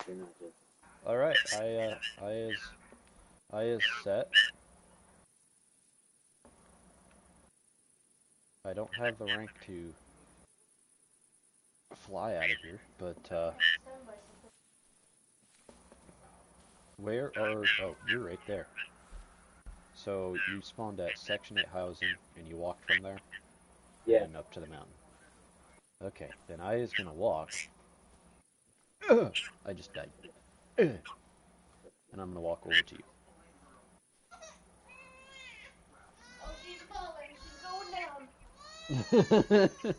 You're not just... Alright, I is set. I don't have the rank to fly out of here, but where are... Oh, you're right there. So you spawned at Section 8 housing, and you walked from there? Yeah. And up to the mountain. Okay, then I is gonna walk. I just died. And I'm gonna walk over to you. Oh, she's falling. She's going down.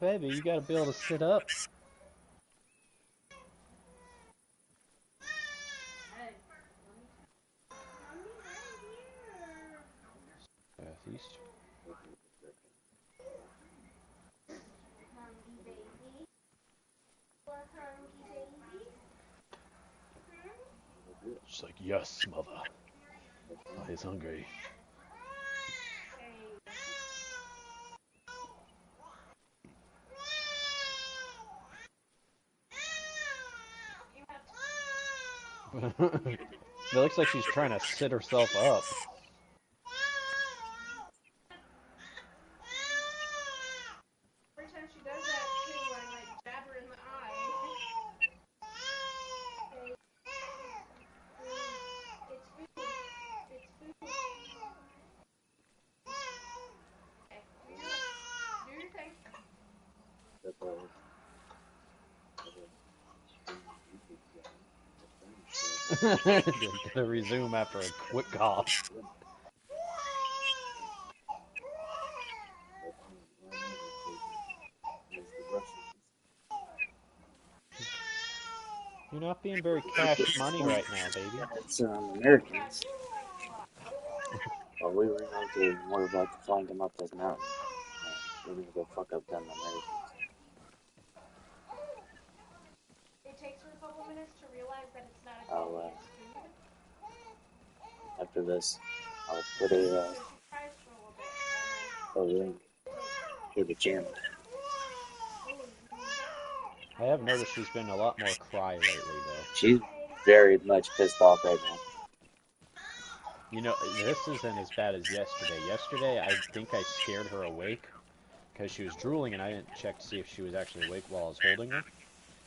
Baby, you gotta be able to sit up. Hey, mommy's right here. Southeast. Hungry baby. What hungry baby? She's like, yes, mother. I is hungry. It looks like she's trying to sit herself up. Every time she does that too, I like jab her in the eye. It's food. It's food. Okay. Do your thing. That's all. Gonna resume after a quick cough. You're not being very cash money right now, baby. It's Americans. Well, we were going to more about to flank them up this mountain. We're gonna go fuck up them Americans. It takes her a couple minutes to realize that it's not a I'll, food, it's food. After this, I'll put a She tries for a little bit, link to the channel. I have noticed she's been a lot more cry lately, though. She's very much pissed off right now. You know, this isn't as bad as yesterday. Yesterday, I think I scared her awake because she was drooling, and I didn't check to see if she was actually awake while I was holding her.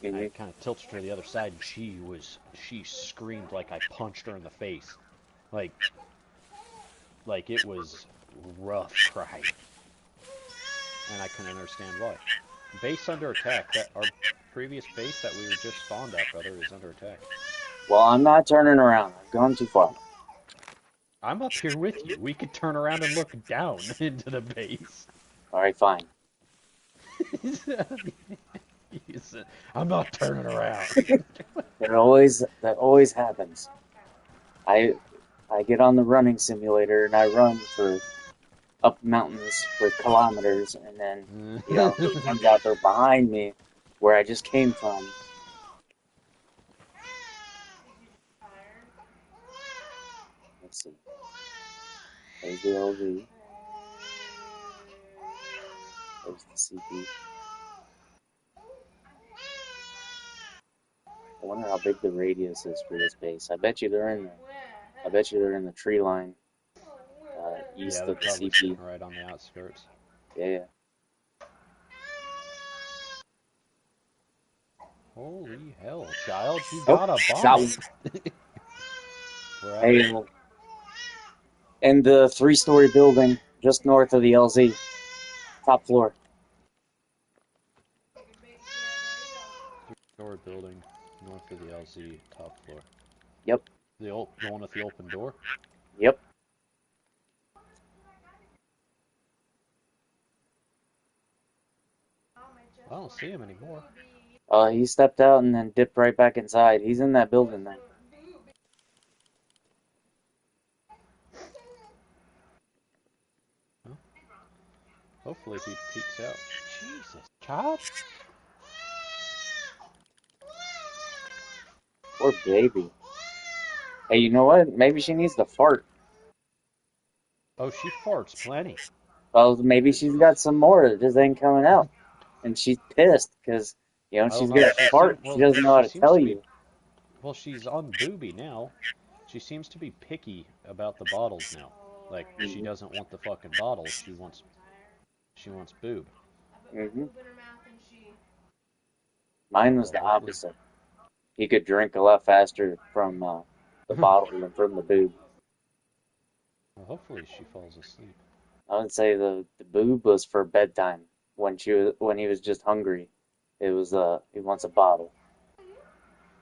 And I kind of tilted her to the other side, and she screamed like I punched her in the face. Like it was rough cry. And I couldn't understand why. Base under attack. That our previous base that we were just spawned at, brother, is under attack. Well, I'm not turning around. I've gone too far. I'm up here with you. We could turn around and look down into the base. Alright, fine. I'm not turning around. That always happens. I get on the running simulator and I run for up mountains for kilometers, and then he comes out there behind me where I just came from. Let's see. There's the LV. There's the CP. I wonder how big the radius is for this base. I bet you they're in the tree line east of the CP. Right on the outskirts. Yeah. Holy hell, child! You got a bomb. Hey, in the 3-story building just north of the LZ, top floor. 3-story building north of the LZ, top floor. Yep. The one with the open door? Yep. I don't see him anymore. He stepped out and then dipped right back inside. He's in that building there. Huh? Hopefully he peeks out. Jesus, child? Poor baby. Hey, you know what? Maybe she needs to fart. Oh, she farts plenty. Well, maybe she's got some more that just ain't coming out. And she's pissed because You know, I don't she's know. got a fart. She doesn't know how She to seems tell to be. you. Well, she's on booby now. She seems to be picky about the bottles now. Like she Hmm. doesn't want the fucking bottles. She wants boob. Hmm. Boob in her mouth and she. Mine was Well, the hopefully. opposite. He could drink a lot faster from the bottle than from the boob. Well, hopefully she falls asleep. I would say the boob was for bedtime when he was just hungry. It was he wants a bottle.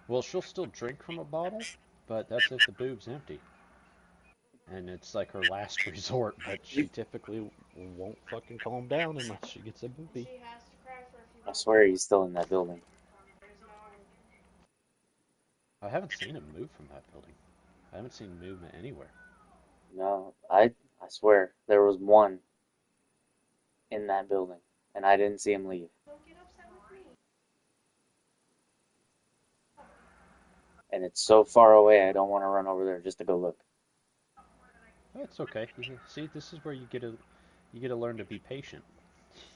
Well, she'll still drink from a bottle, but that's if the boob's empty. And it's like her last resort, but she typically won't fucking calm down unless she gets a boobie. She has to cry for a few I more swear he's still in that building. there's no. I haven't seen him move from that building. I haven't seen movement anywhere. No, I swear there was one in that building, and I didn't see him leave. Don't get upset with me. And it's so far away, I don't want to run over there just to go look. That's okay. See, this is where you get to learn to be patient.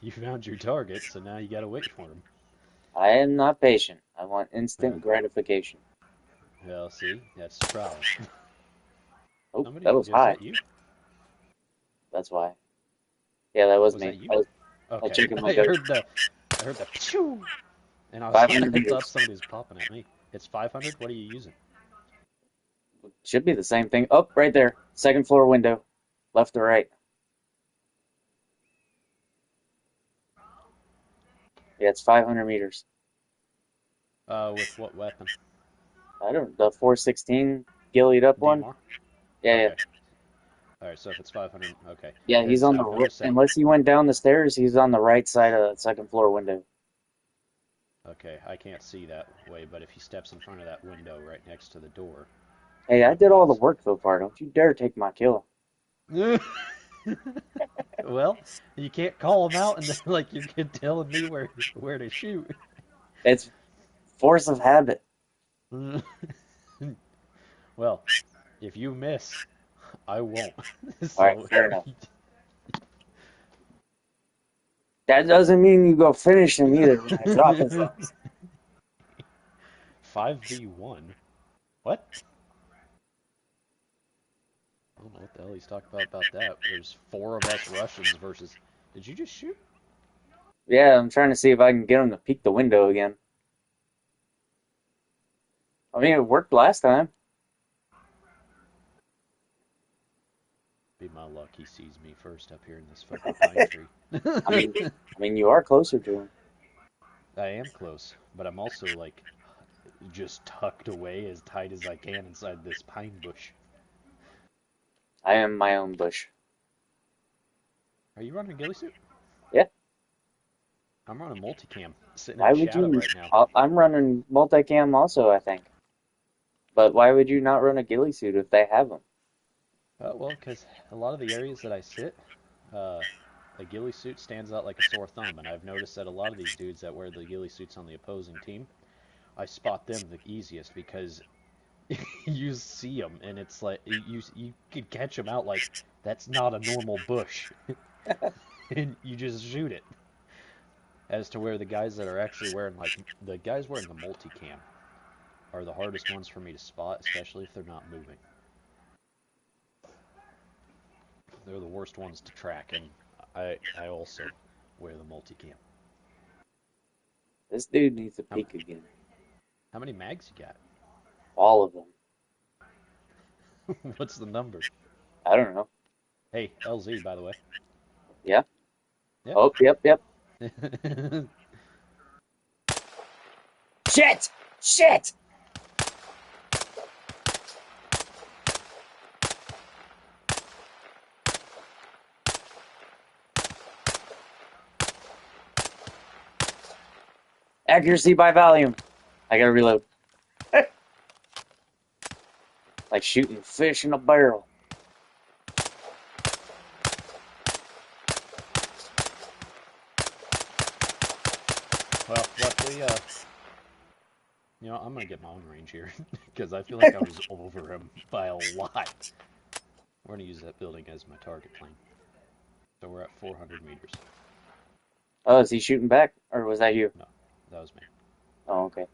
You found your target, so now you gotta wait for him. I am not patient. I want instant gratification. Well, see, that's the problem. Oh, Somebody, that was is high. that you? That's why. Yeah, that was Was me. that you? I was Okay. checking my ghost. I heard the pshoo, and I was 500 I thought meters. somebody was popping at me. It's 500. What are you using? Should be the same thing. Oh, right there. Second floor window. Left or right. Yeah, it's 500 meters. With what weapon? I don't. The 416 gillied up one. DMR. Yeah, yeah. Okay. All right. So if it's 500, okay. Yeah, he's Because on I've the. noticed that. Unless he went down the stairs, he's on the right side of the second floor window. Okay, I can't see that way, but if he steps in front of that window right next to the door, Hey, I I did can all the see. work so far. Don't you dare take my kill. Well, you can't call him out and then like you're telling me where to shoot. It's force of habit. Well, if you miss, I won't. All right, So fair enough. That doesn't mean you go finish him either when I drop his ass. 5v1. What? I don't know what the hell he's talking about that. There's four of us Russians versus. Did you just shoot? Yeah, I'm trying to see if I can get him to peek the window again. I mean, it worked last time. Be my luck he sees me first up here in this fucking pine I mean, tree. you are closer to him. I am close, but I'm also like just tucked away as tight as I can inside this pine bush. I am my own bush. Are you running a ghillie suit? Yeah. I'm running multicam, sitting in Why the would shadow you? right now. I'm running multicam also, I think. But why would you not run a ghillie suit if they have them? Well, because a lot of the areas that I sit, a ghillie suit stands out like a sore thumb, and I've noticed that a lot of these dudes that wear the ghillie suits on the opposing team, I spot them the easiest because you see them, and it's like you could catch them out like that's not a normal bush, and you just shoot it. As to where the guys that are actually wearing like the guys wearing the multicam are the hardest ones for me to spot, especially if they're not moving. They're the worst ones to track, and I also wear the multicam. This dude needs to How, peek again. how many mags you got? All of them. What's the number? I don't know. Hey, LZ, by the way. Yeah. Yep. Oh, yep, yep. Shit! Shit! Accuracy by volume. I gotta reload. Like shooting fish in a barrel. Well, luckily, I'm gonna get my own range here because I feel like I was over him by a lot. We're gonna use that building as my target plane. So we're at 400 meters. Oh, is he shooting back? Or was that you? No, that was me. Oh, okay.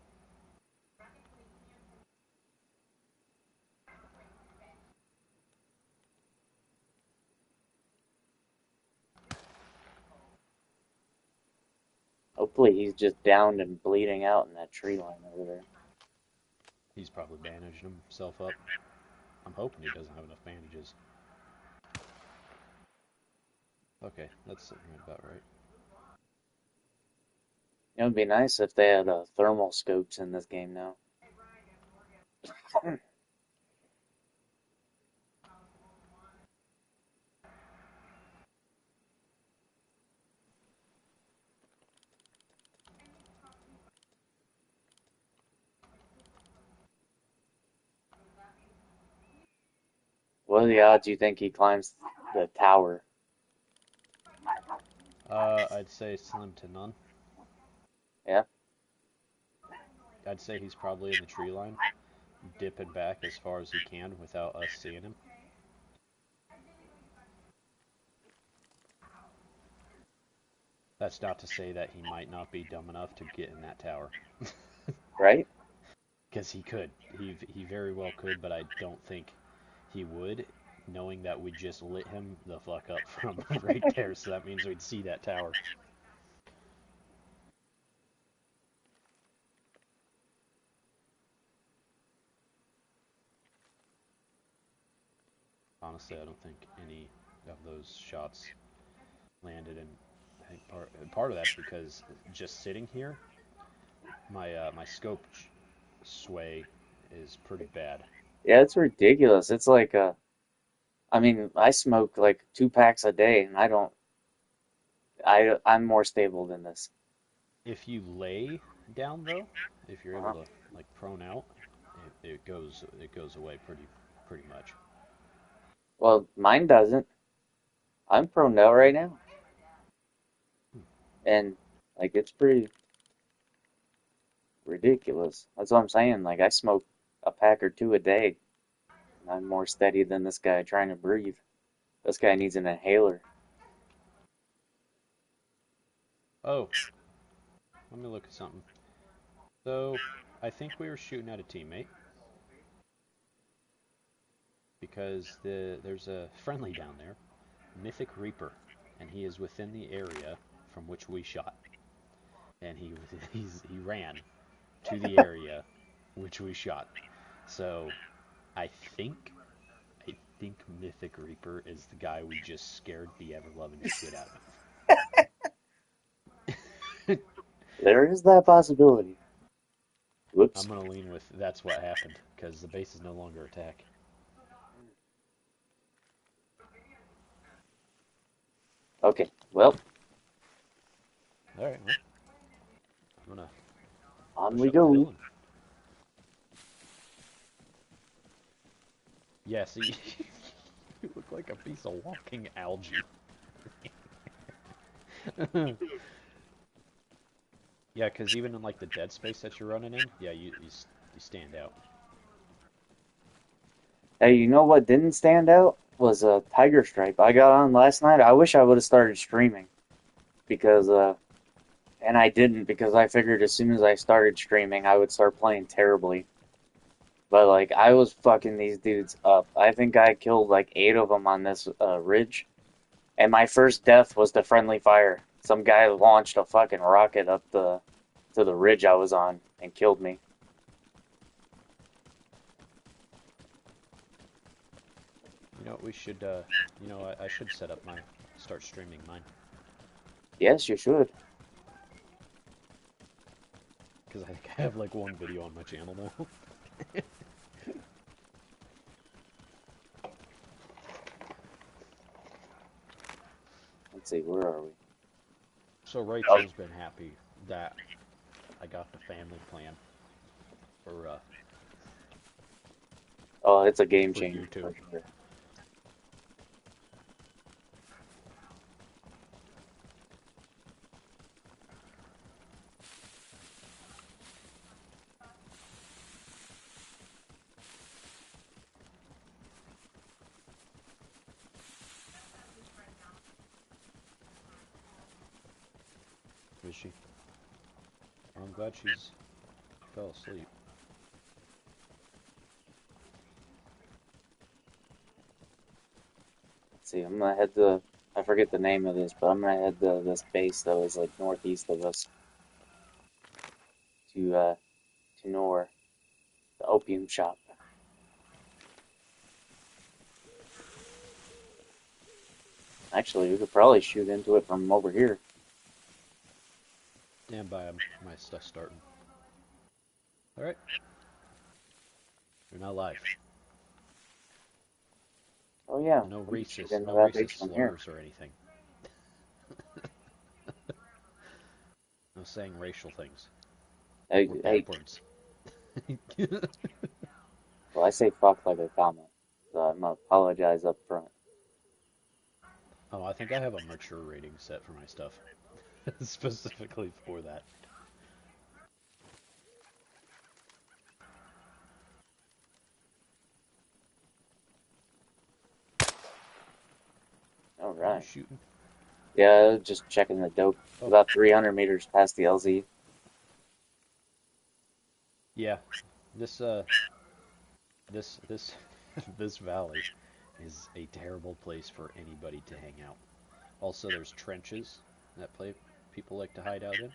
Hopefully he's just downed and bleeding out in that tree line over there. He's probably bandaged himself up. I'm hoping he doesn't have enough bandages. Okay, that's sitting about right. It would be nice if they had thermal scopes in this game now. What are the odds you think he climbs the tower? I'd say slim to none. Yeah? I'd say he's probably in the tree line, dipping back as far as he can without us seeing him. That's not to say that he might not be dumb enough to get in that tower. Right? Because he could. He very well could, but I don't think he would, knowing that we just lit him the fuck up from right there, so that means we'd see that tower. Honestly, I don't think any of those shots landed, and I think part of that's because just sitting here, my scope sway is pretty bad. Yeah, it's ridiculous. It's like I mean, I smoke like 2 packs a day, and I'm more stable than this. If you lay down though, if you're able Uh-huh. to like prone out, it goes away pretty much. Well, mine doesn't. I'm prone out right now, and like it's pretty ridiculous. That's what I'm saying. Like I smoke a pack or two a day, and I'm more steady than this guy trying to breathe. This guy needs an inhaler. Oh, let me look at something. So, I think we were shooting at a teammate because there's a friendly down there, Mythic Reaper, and he is within the area from which we shot, and he ran to the area which we shot. So, I think I think Mythic Reaper is the guy we just scared the ever loving shit out of. There is that possibility. I'm Whoops. gonna lean with that's what happened because the base is no longer attack. Okay, well, All right, well, I'm gonna on push we up the go. hill and yeah, see, you look like a piece of walking algae. Yeah, because even in like the dead space that you're running in, yeah, you stand out. Hey, you know what didn't stand out was a Tiger Stripe. I got on last night. I wish I would have started streaming because and I didn't because I figured as soon as I started streaming, I would start playing terribly. But like I was fucking these dudes up. I think I killed like 8 of them on this ridge, and my first death was to friendly fire. Some guy launched a fucking rocket up the to the ridge I was on and killed me. You know, we should, I should set up start streaming mine Yes, you should. because I think I have like one video on my channel now. Let's see, where are we? So Oh, Rachel's been happy that I got the family plan for oh, it's a game for changer YouTube. for sure. Is she? I'm glad she's fell asleep. Let's see, I'm gonna head to. I forget the name of this, but I'm gonna head to this base that was like northeast of us to Nor, the opium shop. Actually, we could probably shoot into it from over here. Stand by, my stuff's starting. Alright. You're not live. Oh yeah, No we could shoot racist, into no that base racist from here. slurs or anything. No saying racial things. Hey, Or hey, backwards. well, I say fuck like a comment, so I'm gonna apologize up front. Oh, I think I have a mature rating set for my stuff. Specifically for that. All Are you right. shooting? Yeah, just checking the dope. Oh, About 300 meters past the LZ. yeah. This this this valley is a terrible place for anybody to hang out. Also, there's trenches that people like to hide out in.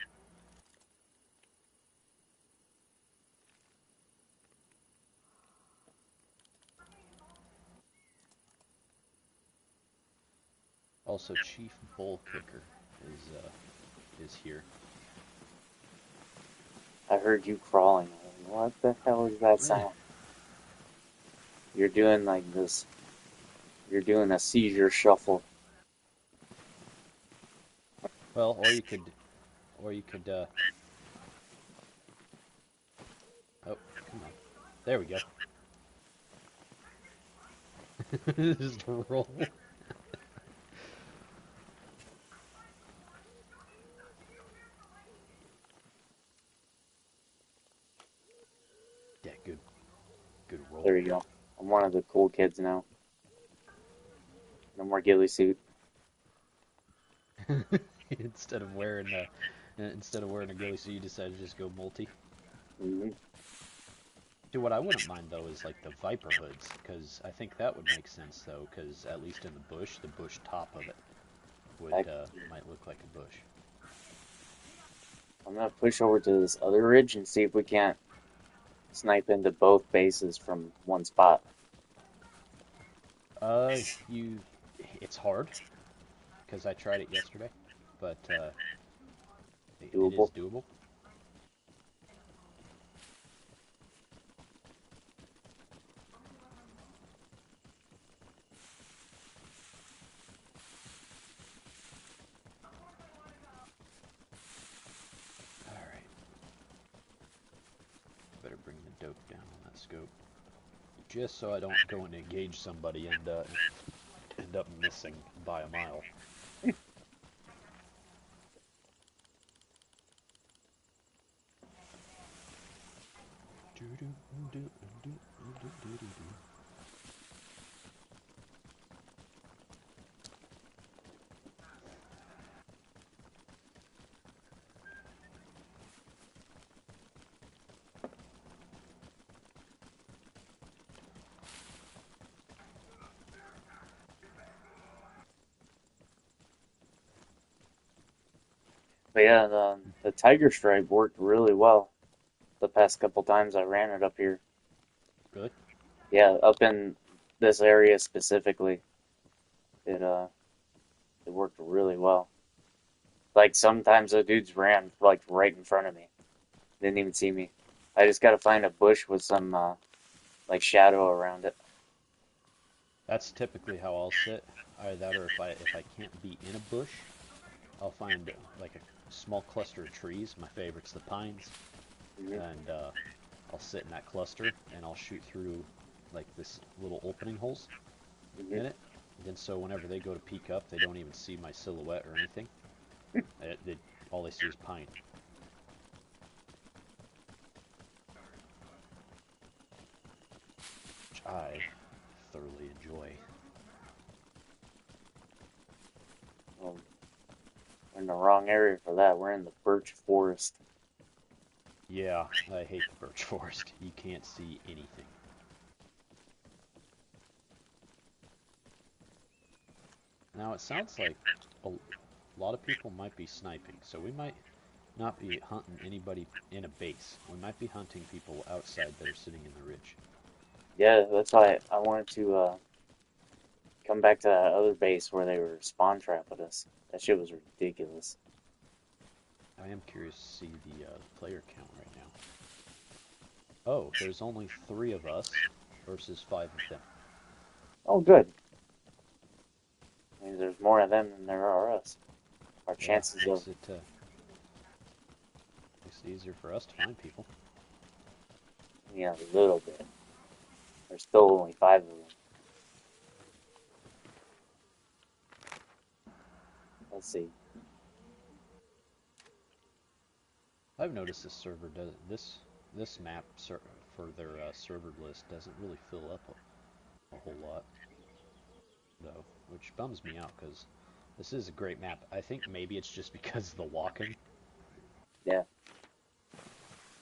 Also, Chief Bull Kicker is here. I heard you crawling. What the hell is that sound? You're doing like this. You're doing a seizure shuffle. Well, or you could. Oh, come on. There we go. Just roll. Yeah, good roll. There you go. I'm one of the cool kids now. No more ghillie suit. instead of wearing a ghillie suit, you decided to just go multi. Hmm. Dude, what I wouldn't mind though is like the Viper hoods, because I think that would make sense though, because at least in the bush top of it would I, might look like a bush. I'm gonna push over to this other ridge and see if we can't snipe into both bases from one spot. Uh, you, it's hard because I tried it yesterday, but it is Doable. doable. All right, better bring the dope down on that scope, just so I don't go and engage somebody and end up missing by a mile. But yeah, the Tiger Stripe worked really well the past couple times I ran it up here. Really? Yeah, up in this area specifically, it it worked really well. Like sometimes the dudes ran like right in front of me, didn't even see me. I just gotta find a bush with some like shadow around it. That's typically how I'll sit. Either that, or if I can't be in a bush, I'll find like a small cluster of trees. My favorite's the pines, Hmm. and I'll sit in that cluster and I'll shoot through like this little opening holes Hmm. in it. And then so whenever they go to peek up, they don't even see my silhouette or anything. All they see is pine. Which I thoroughly enjoy. Well, we're in the wrong area for that. We're in the birch forest. Yeah, I hate the birch forest. You can't see anything. Now it sounds like a lot of people might be sniping, so we might not be hunting anybody in a base. We might be hunting people outside that are sitting in the ridge. Yeah, that's why I wanted to come back to that other base where they were spawn trapping us. That shit was ridiculous. I am curious to see the player count right now. Oh, there's only 3 of us versus 5 of them. Oh, good. Means there's more of them than there are us. Our Yeah, chances of makes it easier for us to find people. a little bit. There's still only 5 of them. Let's see. I've noticed this server does this map for their server list doesn't really fill up a whole lot, though, which bums me out because this is a great map. I think maybe it's just because of the walking. Yeah.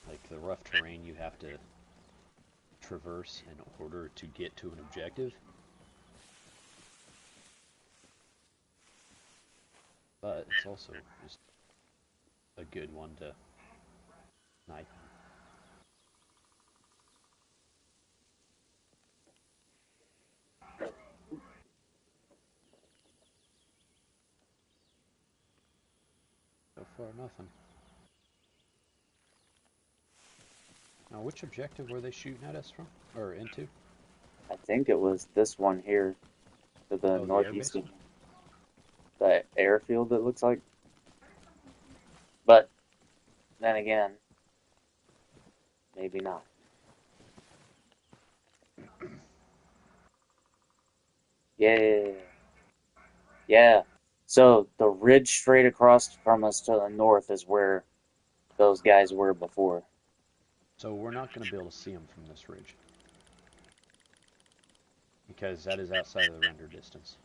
Like the rough terrain you have to traverse in order to get to an objective. But it's also just a good one to snipe. So far, nothing. Now, which objective were they shooting at us from? Or into? I think it was this one here to the Oh, the northeast airbase of the airfield, it looks like. But then again, maybe not. Yeah. Yeah. So the ridge straight across from us to the north is where those guys were before. So we're not going to be able to see them from this ridge. Because that is outside of the render distance.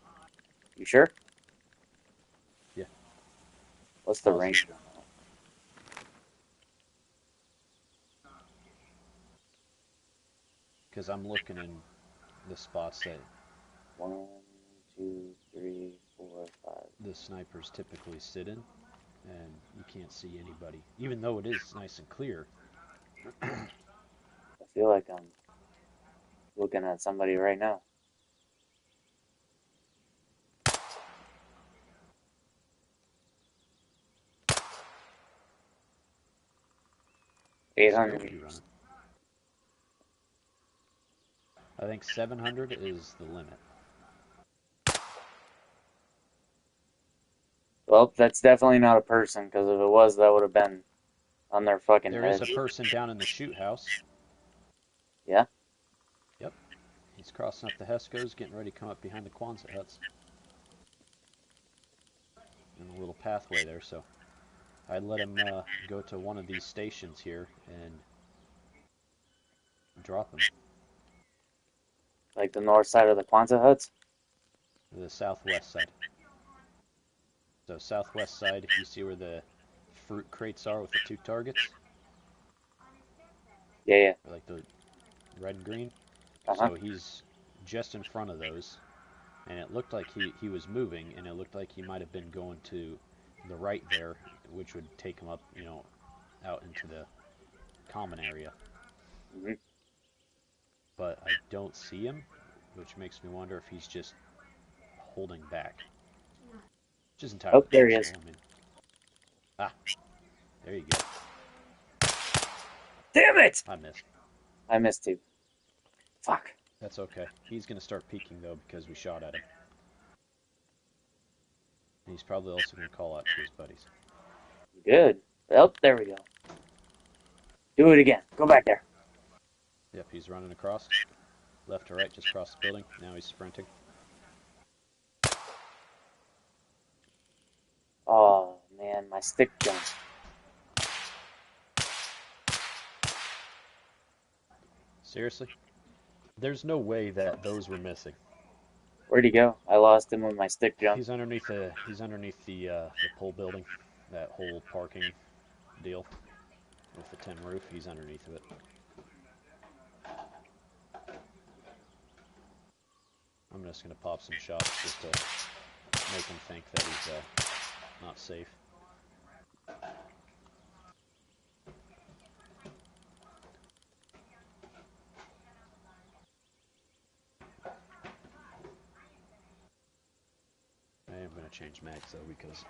You sure? Yeah. What's the I'll range? Because I'm looking in the spots that 1, 2, 3, 4, 5. the snipers typically sit in, and you can't see anybody. Even though it is nice and clear. I feel like I'm looking at somebody right now. What 800 scope you running? meters. I think 700 is the limit. Well, that's definitely not a person, because if it was, that would have been on their fucking There head. is a person down in the shoot house. Yeah? Yep. He's crossing up the Hescos, getting ready to come up behind the Quonset huts. In a little pathway there, so I'd let him go to one of these stations here and drop him. Like the north side of the Quonset huts? The southwest side. So southwest side, you see where the fruit crates are with the 2 targets? Yeah, yeah. Like the red and green? Uh-huh. So he's just in front of those. And it looked like he was moving, and it looked like he might have been going to the right there, which would take him up, out into the common area. Hmm. But I don't see him, which makes me wonder if he's just holding back. Which is entirely Oh, there he is. possible. There you go. Damn it! I missed. I missed too. Fuck. That's okay. He's going to start peeking, though, because we shot at him. And he's probably also going to call out to his buddies. Good. Oh, there we go. Do it again. Go back there. Yep, he's running across. Left to right, just across the building. Now he's sprinting. Oh, man, my stick jumped. Seriously? There's no way that those were missing. Where'd he go? I lost him when my stick jumped. He's underneath the pole building, that whole parking deal. With the tin roof, he's underneath of it. I'm just gonna pop some shots just to make him think that he's not safe. I am gonna change mags though because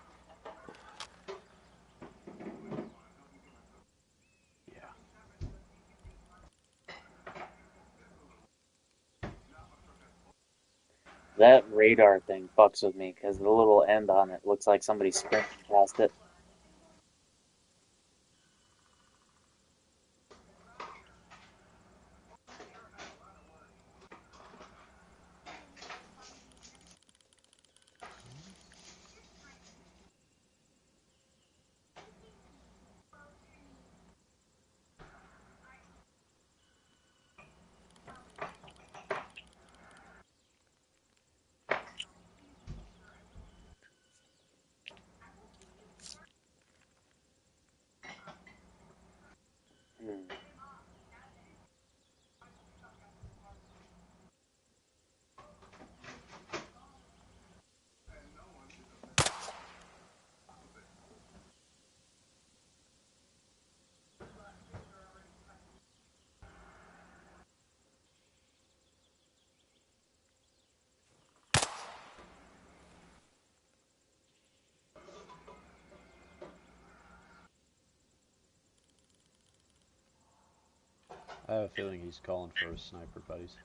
That radar thing fucks with me because the little end on it looks like somebody sprinting past it. Hmm. I have a feeling he's calling for his sniper buddies.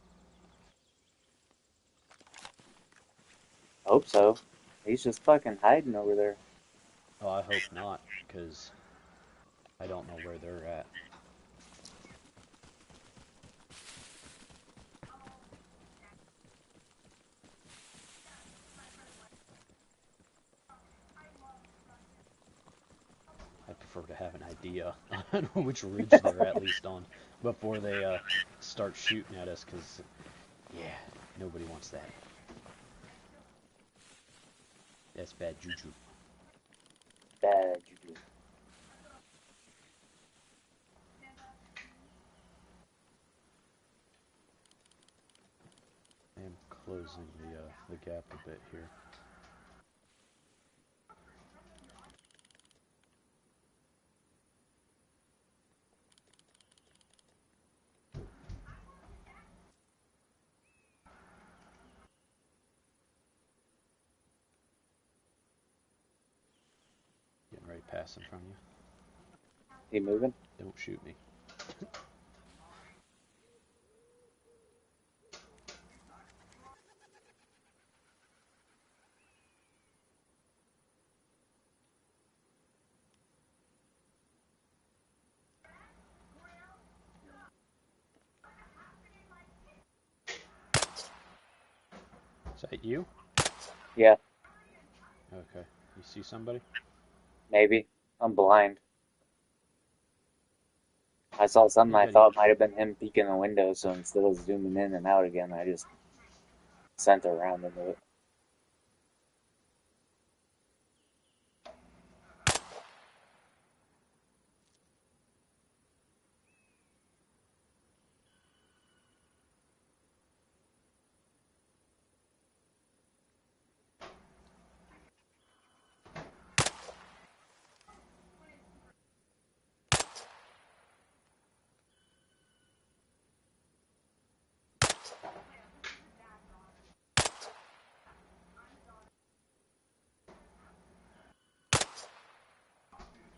Hope so. He's just fucking hiding over there. Oh, I hope not, because I don't know where they're at. I prefer to have an idea on which ridge they're at least on before they start shooting at us, because, yeah, nobody wants that. That's bad juju. Bad juju. I am closing the gap a bit here. Getting right past in front of you. He moving? Don't shoot me. Is that you? Yeah, Okay. You see somebody? maybe. I'm blind. I saw something You I gotta. thought might have been him peeking the window, so instead of zooming in and out again, I just sent it around into it.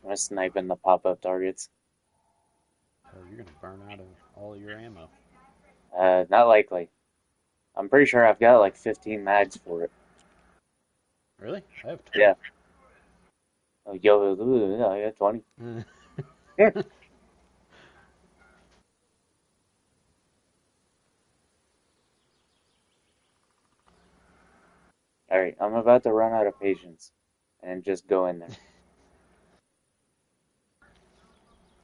I'm sniping the pop-up targets. Oh, you're gonna burn out of all your ammo. Not likely. I'm pretty sure I've got like 15 mags for it. Really? I have 20. Yeah. Oh, yo, I got 20. Alright, I'm about to run out of patience and just go in there.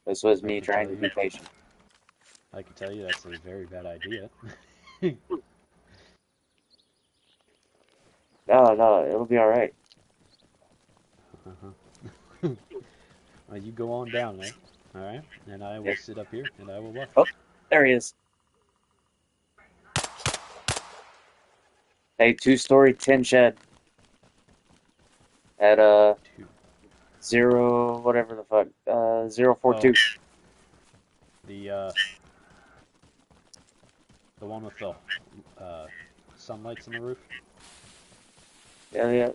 This was I me can trying tell to you. be patient. I can tell you that's a very bad idea. No, it'll be alright. Uh-huh. Well, you go on down there. Alright, and I will Yep. sit up here, and I will watch. Oh, there he is. Hey, 2-story tin shed at 0 whatever the fuck 042. The one with the sunlights on the roof. Yeah.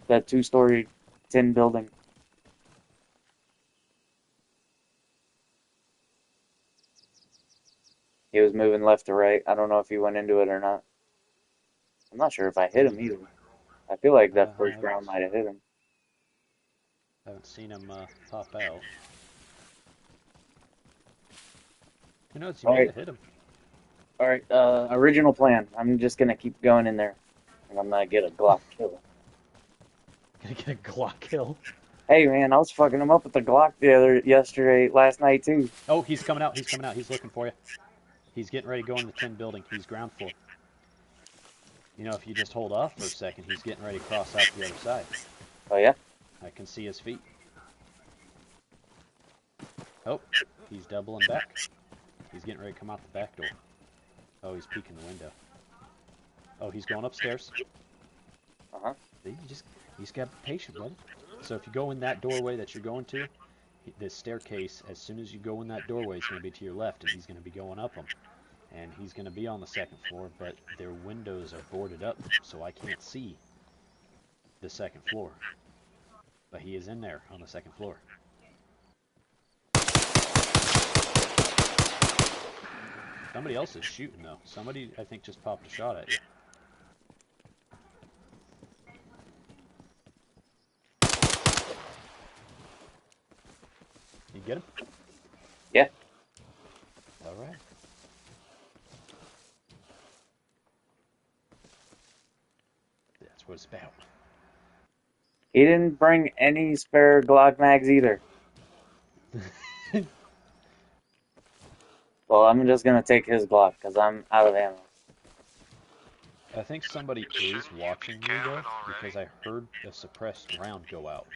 That 2-story tin building. He was moving left to right. I don't know if he went into it or not. I'm not sure if I hit him either. I feel like that I first round might have hit him. haven't seen him pop out. Who knows? You All may right, have hit him. all right. Original plan. I'm just gonna keep going in there, and I'm gonna get a Glock kill. Gonna get a Glock kill. Hey man, I was fucking him up with the Glock last night too. Oh, he's coming out. He's coming out. He's looking for you. He's getting ready to go in the tin building. He's ground floor. You know, if you just hold off for a second, he's getting ready to cross out the other side. Oh yeah. I can see his feet. Oh, he's doubling back. He's getting ready to come out the back door. Oh, he's peeking the window. Oh, he's going upstairs. Uh-huh. You just got to be patient, brother. So if you go in that doorway that you're going to, the staircase, as soon as you go in that doorway, it's going to be to your left, and he's going to be going up them. And he's going to be on the second floor, but their windows are boarded up, so I can't see the second floor. But he is in there on the second floor. Somebody else is shooting, though. Somebody, I think, just popped a shot at you. You get him? Yeah. All right. That's what it's about. He didn't bring any spare Glock mags either. Well, I'm just gonna take his Glock because I'm out of ammo. I think somebody is watching me, though, because I heard a suppressed round go out.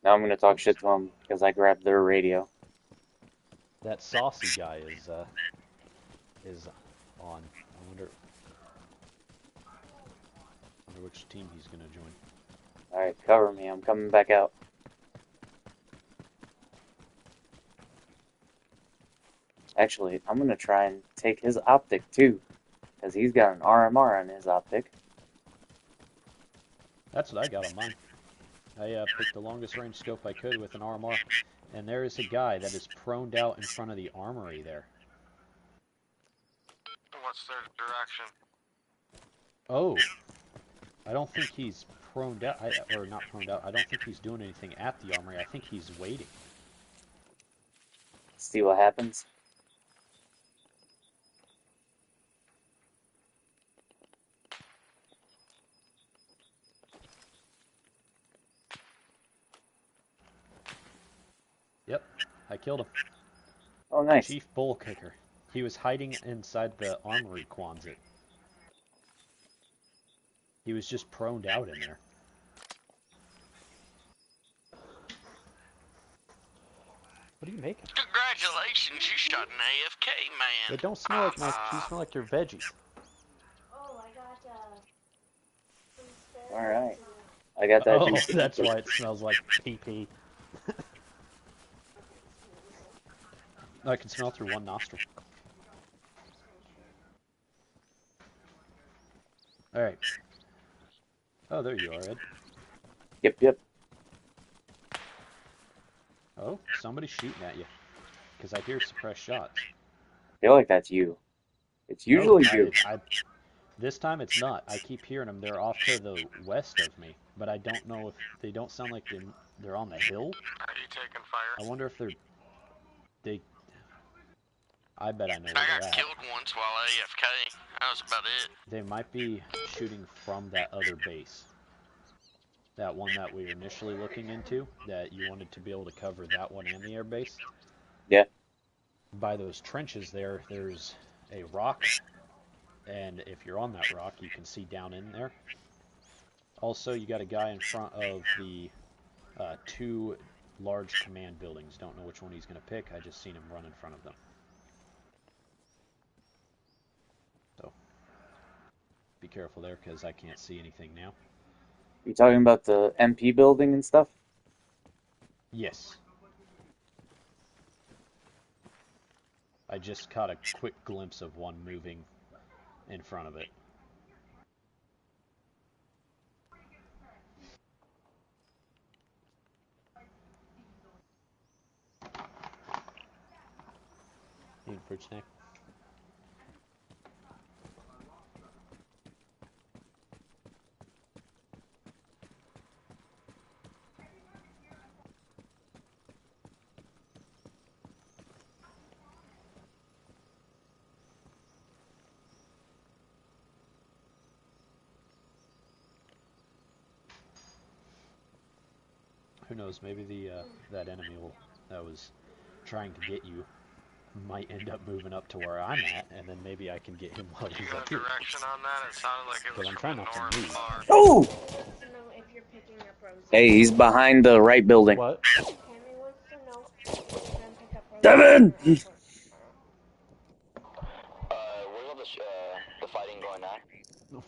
Now I'm gonna talk shit to him because I grabbed their radio. That saucy guy is on. I wonder which team he's gonna join. Alright, cover me. I'm coming back out. Actually, I'm gonna try and take his optic too, because he's got an RMR on his optic. That's what I got on mine. I picked the longest range scope I could with an RMR, and there is a guy that is proned out in front of the armory there. What's their direction? Oh, I don't think he's proned out, or not proned out. I don't think he's doing anything at the armory. I think he's waiting. See what happens. Yep, I killed him. Oh, nice. Chief Bull Kicker. He was hiding inside the armory Quonset. He was just proned out in there. What are you making? Congratulations, you shot an AFK man. They don't smell like my. These smell like your veggies. Oh, I got some spare. Alright. I got that Oh, juice. that's why it smells like pee-pee. I can smell through one nostril. Alright. Oh, there you are, Ed. Yep. Oh, somebody's shooting at you. Because I hear suppressed shots. I feel like that's you. It's usually you. This time it's not. I keep hearing them. They're off to the west of me. But I don't know if... They don't sound like they're on the hill. Are you taking fire? I wonder if they... I bet I know where I they're got at. killed once while AFK. That was about it. They might be shooting from that other base. That one that we were initially looking into, that you wanted to be able to cover that one and the air base. Yeah. By those trenches there's a rock, and if you're on that rock, you can see down in there Also, you got a guy in front of the two large command buildings. Don't know which one he's going to pick. I just seen him run in front of them. So, be careful there because I can't see anything now. You talking about the MP building and stuff? Yes. I just caught a quick glimpse of one moving in front of it. Need a fruit snack? Who knows? Maybe that enemy that was trying to get you might end up moving up to where I'm at, and then maybe I can get him while Do you he's got up a here. direction on that? It sounded like it was I'm from trying the not to north move. far. Oh! Wants to know if you're picking up roses. Hey, he's behind the right building. What? Tammy wants to know if you're gonna pick up roses. Devin! Where's all the fighting going on?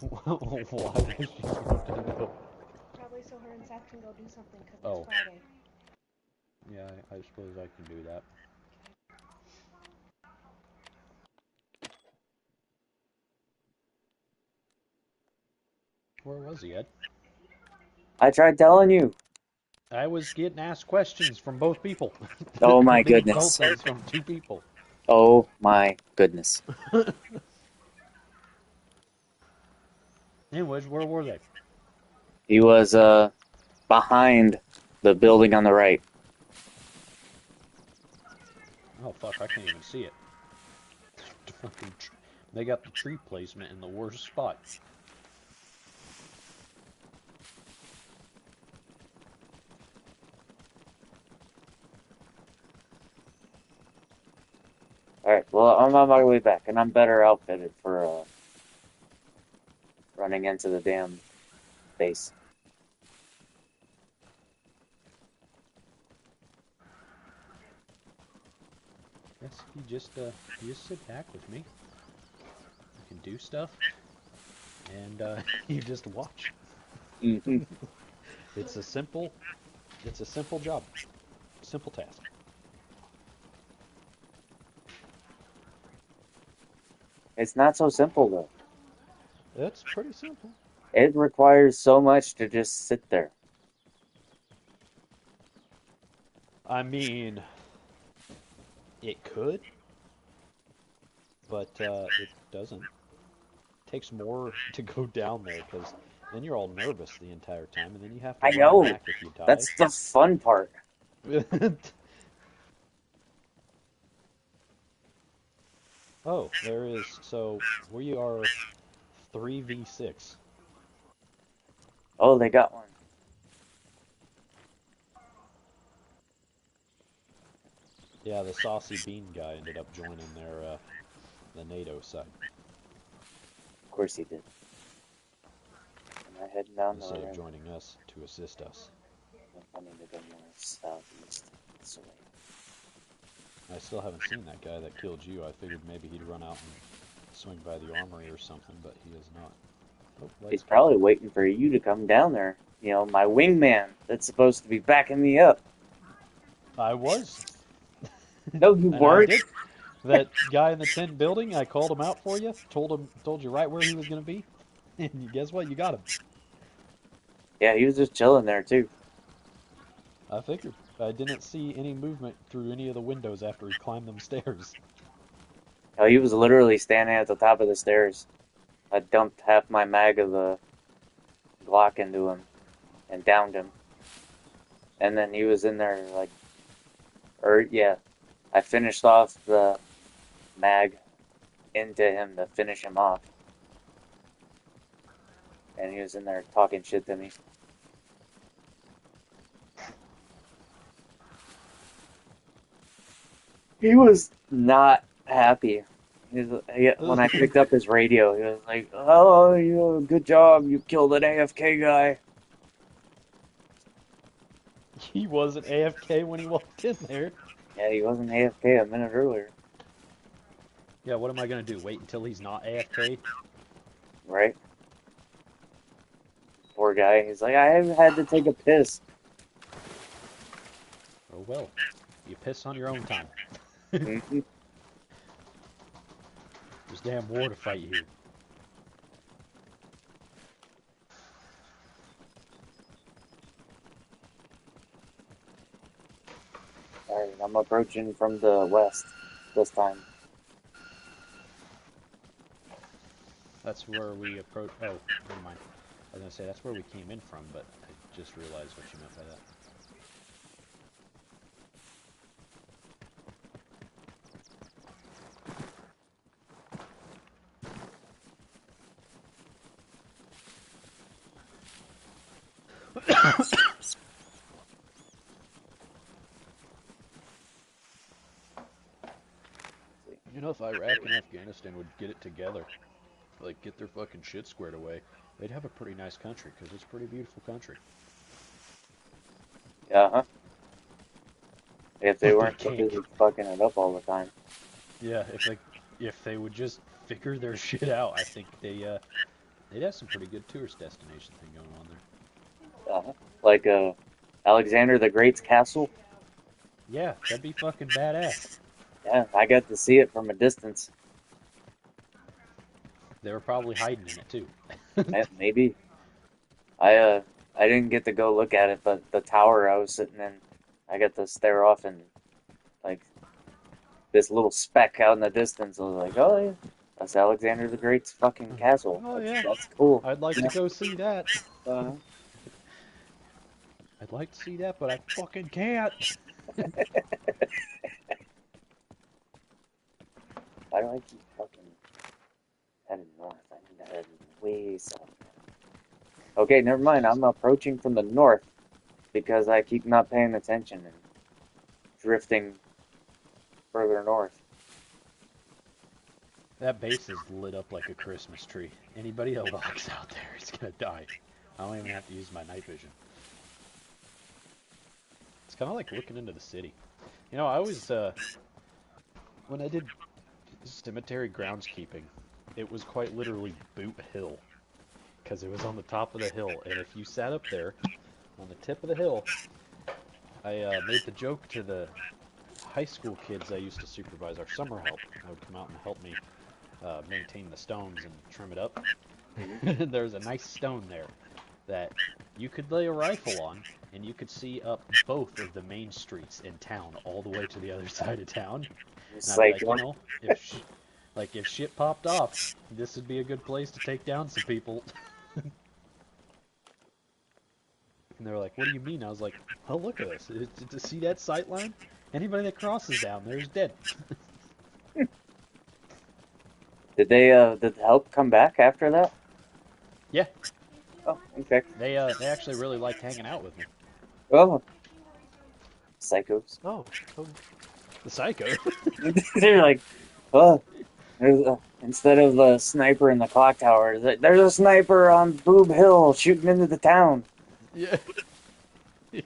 Why does she want to know? Probably so her and Seth can go do something because Oh. it's Friday. Yeah, I suppose I can do that. Where was he, Ed? I tried telling you. I was getting asked questions from both people. Oh my They goodness. both things from two people. Oh my goodness. Anyways, where were they? He was behind the building on the right. Oh fuck, I can't even see it. They got the tree placement in the worst spot. Alright, well, I'm on my way back, and I'm better outfitted for running into the damn base. Guess you just sit back with me. You can do stuff, and you just watch. Mm-hmm. It's a simple job, simple task. It's not so simple, though. It's pretty simple. It requires so much to just sit there. I mean, it could, but it doesn't. It takes more to go down there because then you're all nervous the entire time, and then you have to I run know. back if you die. That's the fun part. Oh, there is. So we are 3v6. Oh, they got one. Yeah, the saucy bean guy ended up joining their the NATO side Of course he did. Am I heading down the instead of right? joining us to assist us. I need to go more southeast. This way. I still haven't seen that guy that killed you. I figured maybe he'd run out and swing by the armory or something, but he has not. Oh, He's probably waiting for you to come down there. You know, my wingman that's supposed to be backing me up. I was. No, you And weren't. I did. That guy in the tent building, I called him out for you. Told you right where he was going to be. And guess what? You got him. Yeah, he was just chilling there too. I figured. I didn't see any movement through any of the windows after he climbed them stairs. Oh, he was literally standing at the top of the stairs. I dumped half my mag of the Glock into him and downed him. And then he was in there yeah, I finished off the mag into him to finish him off. And he was in there talking shit to me. He was not happy. When I picked up his radio, he was like, "Oh, good job! You killed an AFK guy." He wasn't AFK when he walked in there. Yeah, he wasn't AFK a minute earlier. Yeah, what am I gonna do? Wait until he's not AFK? Right? Poor guy. He's like, I had to take a piss. Oh well. You piss on your own time. Mhm. There's damn war to fight here. Alright, I'm approaching from the west this time. That's where we approach. Oh, never mind. I was gonna say that's where we came in from, but I just realized what you meant by that. You know, if Iraq and Afghanistan would get it together, like get their fucking shit squared away, they'd have a pretty nice country, because it's a pretty beautiful country. Uh-huh. If they But they weren't can't. completely fucking it up all the time. Yeah, if they would just figure their shit out, I think they'd have some pretty good tourist destination thing going on there. Uh-huh. Like, Alexander the Great's castle. Yeah, that'd be fucking badass. Yeah, I got to see it from a distance. They were probably hiding in it too. Maybe. I didn't get to go look at it, but the tower I was sitting in, I got to stare off and, like, this little speck out in the distance. I was like, oh, yeah, that's Alexander the Great's fucking castle. Oh yeah, That's cool. I'd like to go see that. Uh, I'd like to see that, but I fucking can't. Why do I keep fucking heading north? I need to head way south. Okay, never mind. I'm approaching from the north because I keep not paying attention and drifting further north. That base is lit up like a Christmas tree. Anybody that walks out there is gonna die. I don't even have to use my night vision. It's kind of like looking into the city. You know, I always, when I did cemetery groundskeeping, it was quite literally Boot Hill. Because it was on the top of the hill, and if you sat up there, on the tip of the hill, I made the joke to the high school kids I used to supervise, our summer help. I would come out and help me maintain the stones and trim it up. There's a nice stone there that you could lay a rifle on, and you could see up both of the main streets in town, all the way to the other side of town. It's And I'd be like, like, you know, if shit popped off, this would be a good place to take down some people. And they were like, what do you mean? I was like, oh, look at this. To see that sight line? Anybody that crosses down there is dead. did the help come back after that? Yeah. Oh, okay. They actually really liked hanging out with me. Oh, psychos. Oh, the psycho. They're like, oh, instead of the sniper in the clock tower, there's a sniper on Boob Hill shooting into the town. Yeah. They're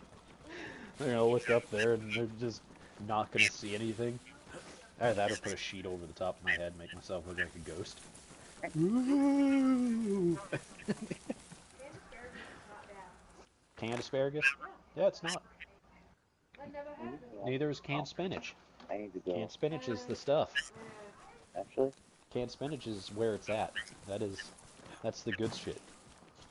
gonna look up there and they're just not gonna see anything. Either that or put a sheet over the top of my head and make myself look like a ghost. Canned asparagus? Yeah, it's not. Neither is canned spinach. I need to go. Canned spinach is the stuff. Actually, Canned spinach is where it's at. That's the good shit.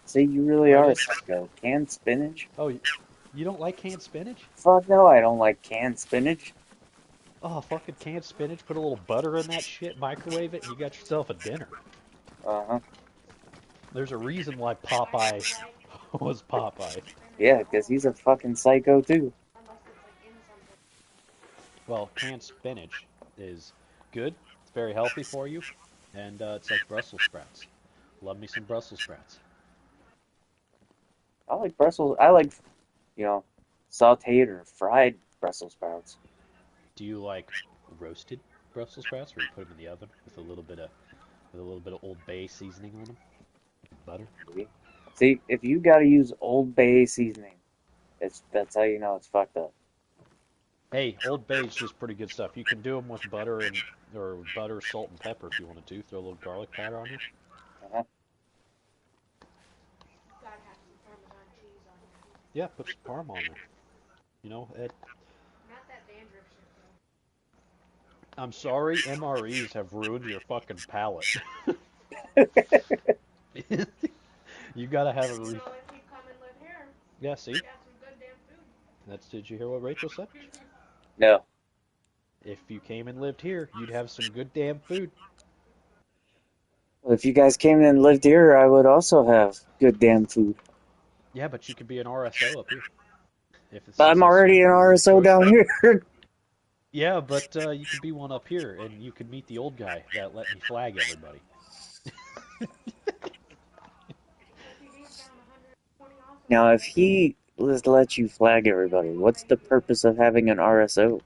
see, you really are a psycho. Canned spinach? Oh, you don't like canned spinach? Fuck no, I don't like canned spinach. Oh, fucking canned spinach, put a little butter in that shit, microwave it, and you got yourself a dinner. Uh-huh. There's a reason why Popeye was Popeye. Yeah, because he's a fucking psycho too. Well, canned spinach is good, it's very healthy for you, and it's like Brussels sprouts. Love me some Brussels sprouts. I like Brussels. I like, sauteed or fried Brussels sprouts. Do you like roasted Brussels sprouts, or you put them in the oven with a little bit of Old Bay seasoning on them? Butter? See, if you gotta use Old Bay seasoning, That's how you know it's fucked up. Hey, Old Bay's just pretty good stuff. You can do them with butter or butter, salt, and pepper if you wanted to. Throw a little garlic powder on there. Uh-huh. Gotta have some Parmesan cheese on there. Yeah, put some parm on there. You know, Not that dandruff shit though. I'm sorry, MREs have ruined your fucking palate. You gotta have a You re. know, if you come and live here, Yeah, see, you got some good damn food. Did you hear what Rachel said? No. If you came and lived here, you'd have some good damn food. Well, if you guys came and lived here, I would also have good damn food. Yeah, but you could be an RSO up here. If it's But since I'm it's already an you're the RSO choice. down here. Yeah, but you could be one up here, and you could meet the old guy that let me flag everybody. If you gave down 120 also, Now, if he lets you flag everybody, what's the purpose of having an RSO?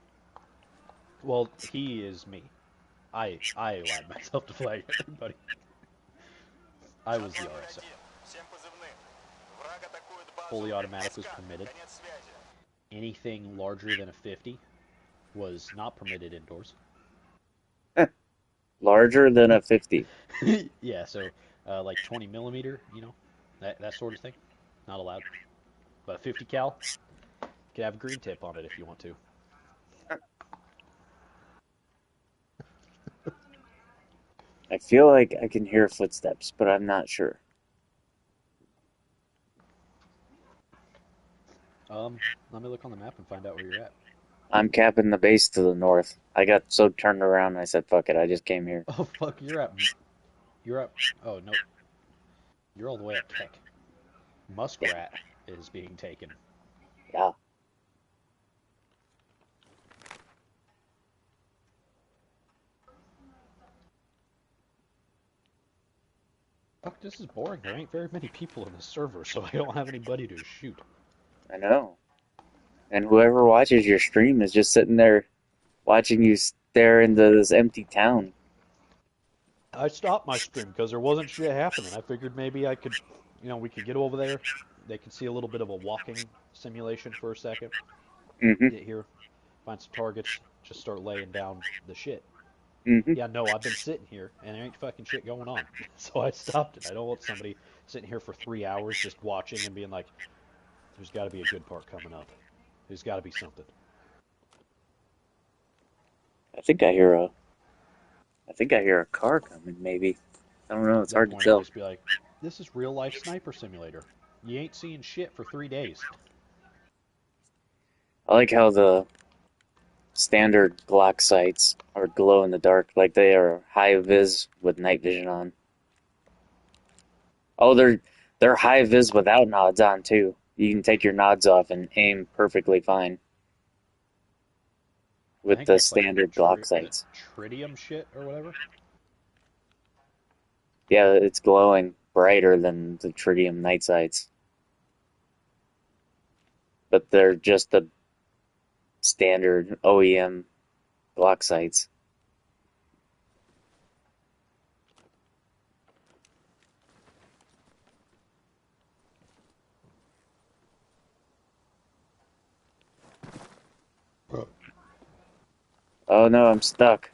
Well, he is me. I allowed myself to flag everybody. I was the RSO. Fully automatic was permitted. Anything larger than a 50 was not permitted indoors. Larger than a 50. Yeah, so like 20 millimeter, that sort of thing, not allowed. But a 50 cal, you could have a green tip on it if you want to. I feel like I can hear footsteps, but I'm not sure. Let me look on the map and find out where you're at. I'm capping the base to the north. I got so turned around, I said, fuck it, I just came here. Oh fuck, you're at. Oh no, you're all the way at Keck. Muskrat is being taken. Yeah. Fuck, this is boring. There ain't very many people in the server, so I don't have anybody to shoot. I know. And whoever watches your stream is just sitting there watching you stare into this empty town. I stopped my stream because there wasn't shit happening. I figured maybe I could, we could get over there. They could see a little bit of a walking simulation for a second. Mm-hmm. Get here, find some targets, just start laying down the shit. Mm-hmm. Yeah, no, I've been sitting here and there ain't fucking shit going on. So I stopped it. I don't want somebody sitting here for 3 hours just watching and being like, there's got to be a good part coming up. There's got to be something. I think I hear a car coming, maybe. I don't know, At it's that hard to point, I'll tell. just be like, this is real life sniper simulator. You ain't seeing shit for 3 days. I like how the standard Glock sights are glow in the dark, like they are high vis with night vision on. Oh, they're high vis without nods on too. You can take your nods off and aim perfectly fine I with think the that's like standard Glock sights. tritium shit or whatever. Yeah, it's glowing brighter than the tritium night sights. But they're just the standard OEM Glock sights. Oh no, I'm stuck.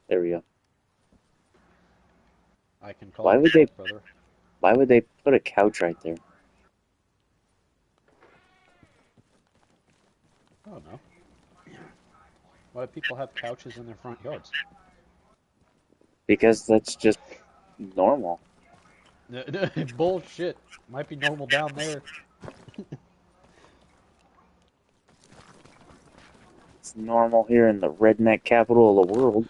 There we go. I can call Why your would they bluff, brother. why would they put a couch right there? I don't know. Why do people have couches in their front yards? Because that's just normal. Bullshit. Might be normal down there. It's normal here in the redneck capital of the world.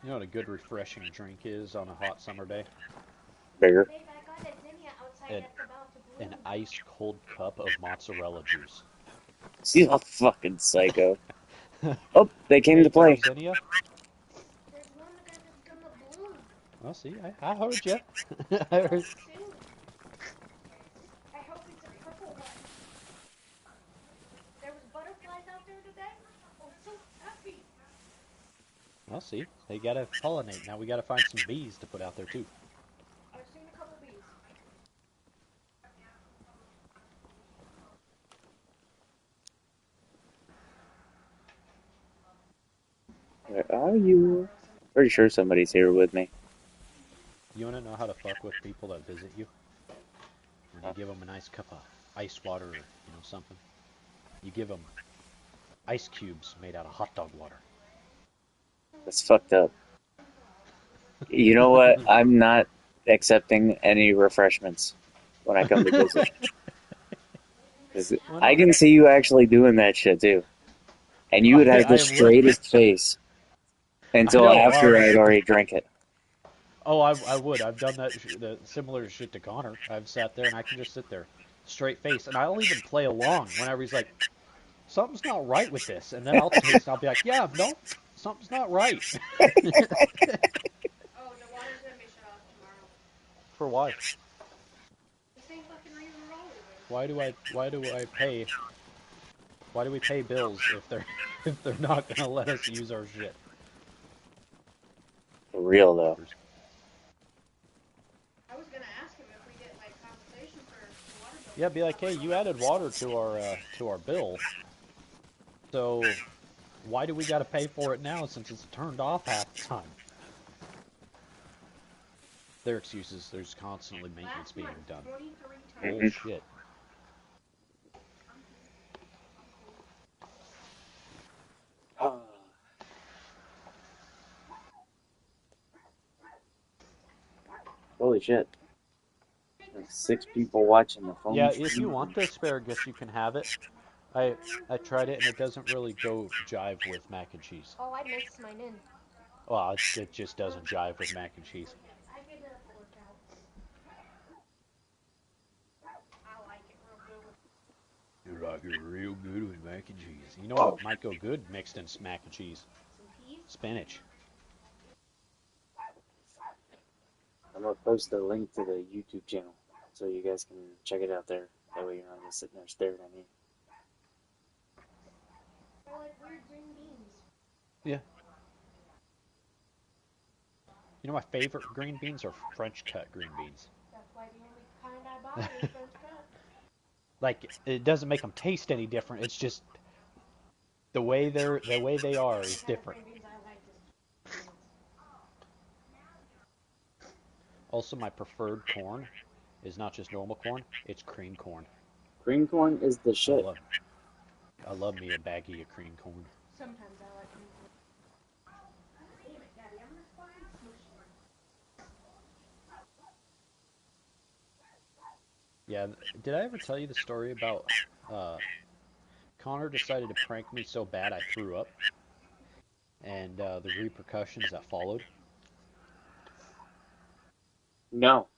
You know what a good refreshing drink is on a hot summer day? Bigger. babe, I got a zinnia outside An, that's about to an bloom. ice cold cup of mozzarella juice. See a fucking psycho. Oh, they came to Hey, no play. zinnia? There's one that's gonna bloom. Well, see, I heard you. I heard. Soon. I hope it's a purple one. There was butterflies out there today. I was so happy. Well, see, they gotta pollinate. Now we gotta find some bees to put out there too. Where are you? Pretty sure somebody's here with me. You want to know how to fuck with people that visit you? When you give them a nice cup of ice water or, something, you give them ice cubes made out of hot dog water. That's fucked up. You know what? I'm not accepting any refreshments when I come to visit. 'Cause Why I not? can see you actually doing that shit too. And you would have the I would. straightest face I until know. after I'd already drank it. Oh, I would. I've done the similar shit to Connor. I've sat there and I can just sit there, straight face, and I'll even play along whenever he's like, "Something's not right with this," and then I'll taste. And I'll be like, "Yeah, no, something's not right." Oh, the water's gonna be shut off tomorrow. For why? The same fucking reason we're always in. Why do we pay bills if they're if they're not gonna let us use our shit? For real though. I was gonna ask him if we get like compensation for the water bill. Yeah, be like, hey, you added water to our bill, so why do we got to pay for it now since it's turned off half the time? Their excuses. There's constantly maintenance Last being month, done. 23 times. Bullshit. Holy shit. There's 6 people watching the phone Yeah, if you stream. want the asparagus, you can have it. I tried it and it doesn't really go jive with mac and cheese. Oh, I mixed mine in. Well, it just doesn't jive with mac and cheese. I get it worked out. I like it real good with You like it real good with mac and cheese. You know what might go good mixed in mac and cheese? some peas. Spinach. I'm gonna post a link to the YouTube channel so you guys can check it out there. That way you're not just sitting there staring at me. They're like weird green beans. Yeah. You know my favorite green beans are French cut green beans. That's why the only kind I buy is French cut. Like it doesn't make them taste any different. It's just the way they are is different. Green beans I like is Also, my preferred corn is not just normal corn; it's cream corn. Green corn is the I shit. love, I love me a baggie of cream corn. sometimes I like green corn. Damn it, Daddy, I'm gonna find smushy. Yeah, did I ever tell you the story about Connor decided to prank me so bad I threw up, and the repercussions that followed? No.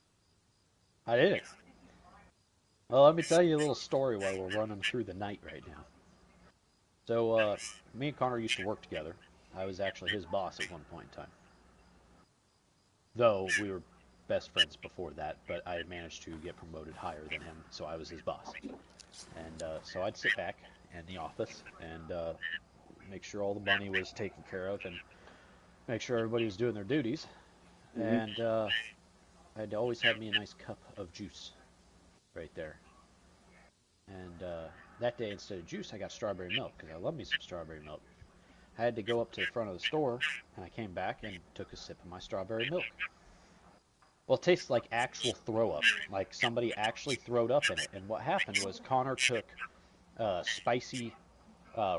I didn't. Well, let me tell you a little story while we're running through the night right now. So, me and Connor used to work together. I was actually his boss at one point in time. Though we were best friends before that, but I had managed to get promoted higher than him, so I was his boss. And so I'd sit back in the office and make sure all the money was taken care of and make sure everybody was doing their duties. And I'd always have me a nice cup of juice right there. And that day, instead of juice, I got strawberry milk because I love me some strawberry milk. I had to go up to the front of the store, and I came back and took a sip of my strawberry milk. Well, it tastes like actual throw up, like somebody actually throwed up in it. And what happened was Connor took spicy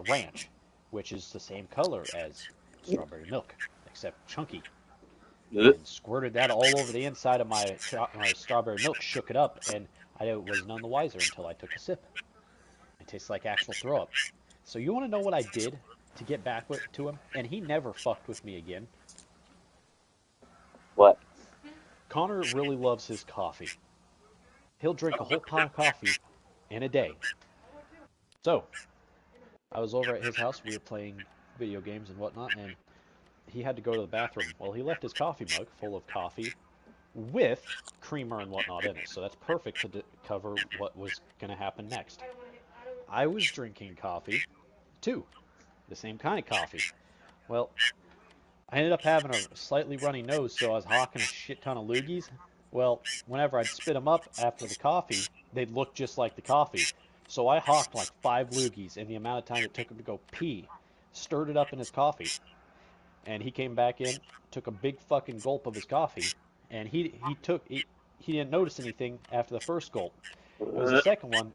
ranch, which is the same color as strawberry milk, except chunky, Ugh. and squirted that all over the inside of my strawberry milk, shook it up, and I was none the wiser until I took a sip. It tastes like actual throw up. So you want to know what I did to get back to him? And he never fucked with me again. What? Connor really loves his coffee. He'll drink a whole pot of coffee in a day. So I was over at his house. We were playing video games and whatnot, and he had to go to the bathroom. Well, he left his coffee mug full of coffee with creamer and whatnot in it. So that's perfect to cover what was going to happen next. I was drinking coffee too, the same kind of coffee. Well, I ended up having a slightly runny nose, so I was hawking a shit ton of loogies. Well, whenever I'd spit them up after the coffee, they'd look just like the coffee. So I hawked like 5 loogies in the amount of time it took him to go pee, stirred it up in his coffee. And he came back in, took a big fucking gulp of his coffee, and he didn't notice anything after the first gulp. It was the second one.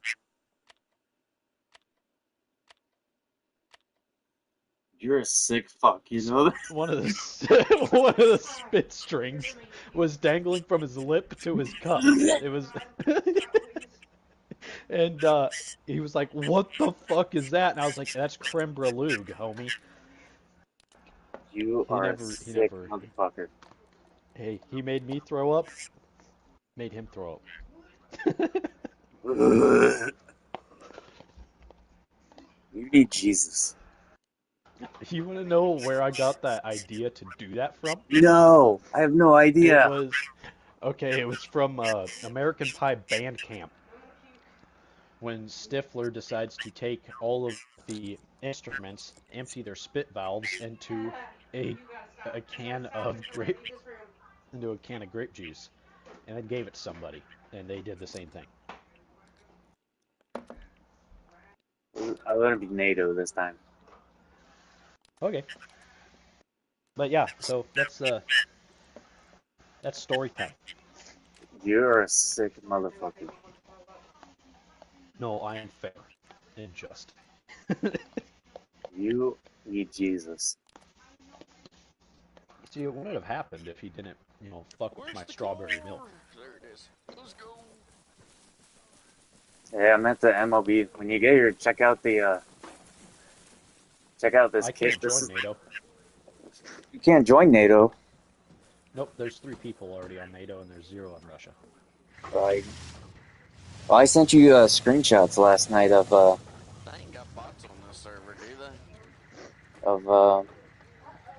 You're a sick fuck, you know? One of the one of the spit strings was dangling from his lip to his cup. It was, and he was like, "What the fuck is that?" And I was like, "That's creme brulee, homie." You He are a never, he sick never. motherfucker. Hey, he made me throw up. Made him throw up. You need Jesus. You want to know where I got that idea to do that from? No, I have no It idea. was okay. It was from American Pie Bandcamp when Stifler decides to take all of the instruments, empty their spit valves a a can of grape into a can of grape juice, and then gave it to somebody, and they did the same thing. I'm gonna be NATO this time. Okay, but yeah, so that's story time. You're a sick motherfucker. No, I am fair and just. You need Jesus. See, it wouldn't have happened if he didn't, fuck with my strawberry milk. There it is. Let's go. Hey, I'm at the MLB. When you get here, check out this I kit. can't join NATO. You can't join NATO. Nope, there's 3 people already on NATO and there's 0 on Russia. Like, well, I sent you screenshots last night They ain't got bots on this server, do they?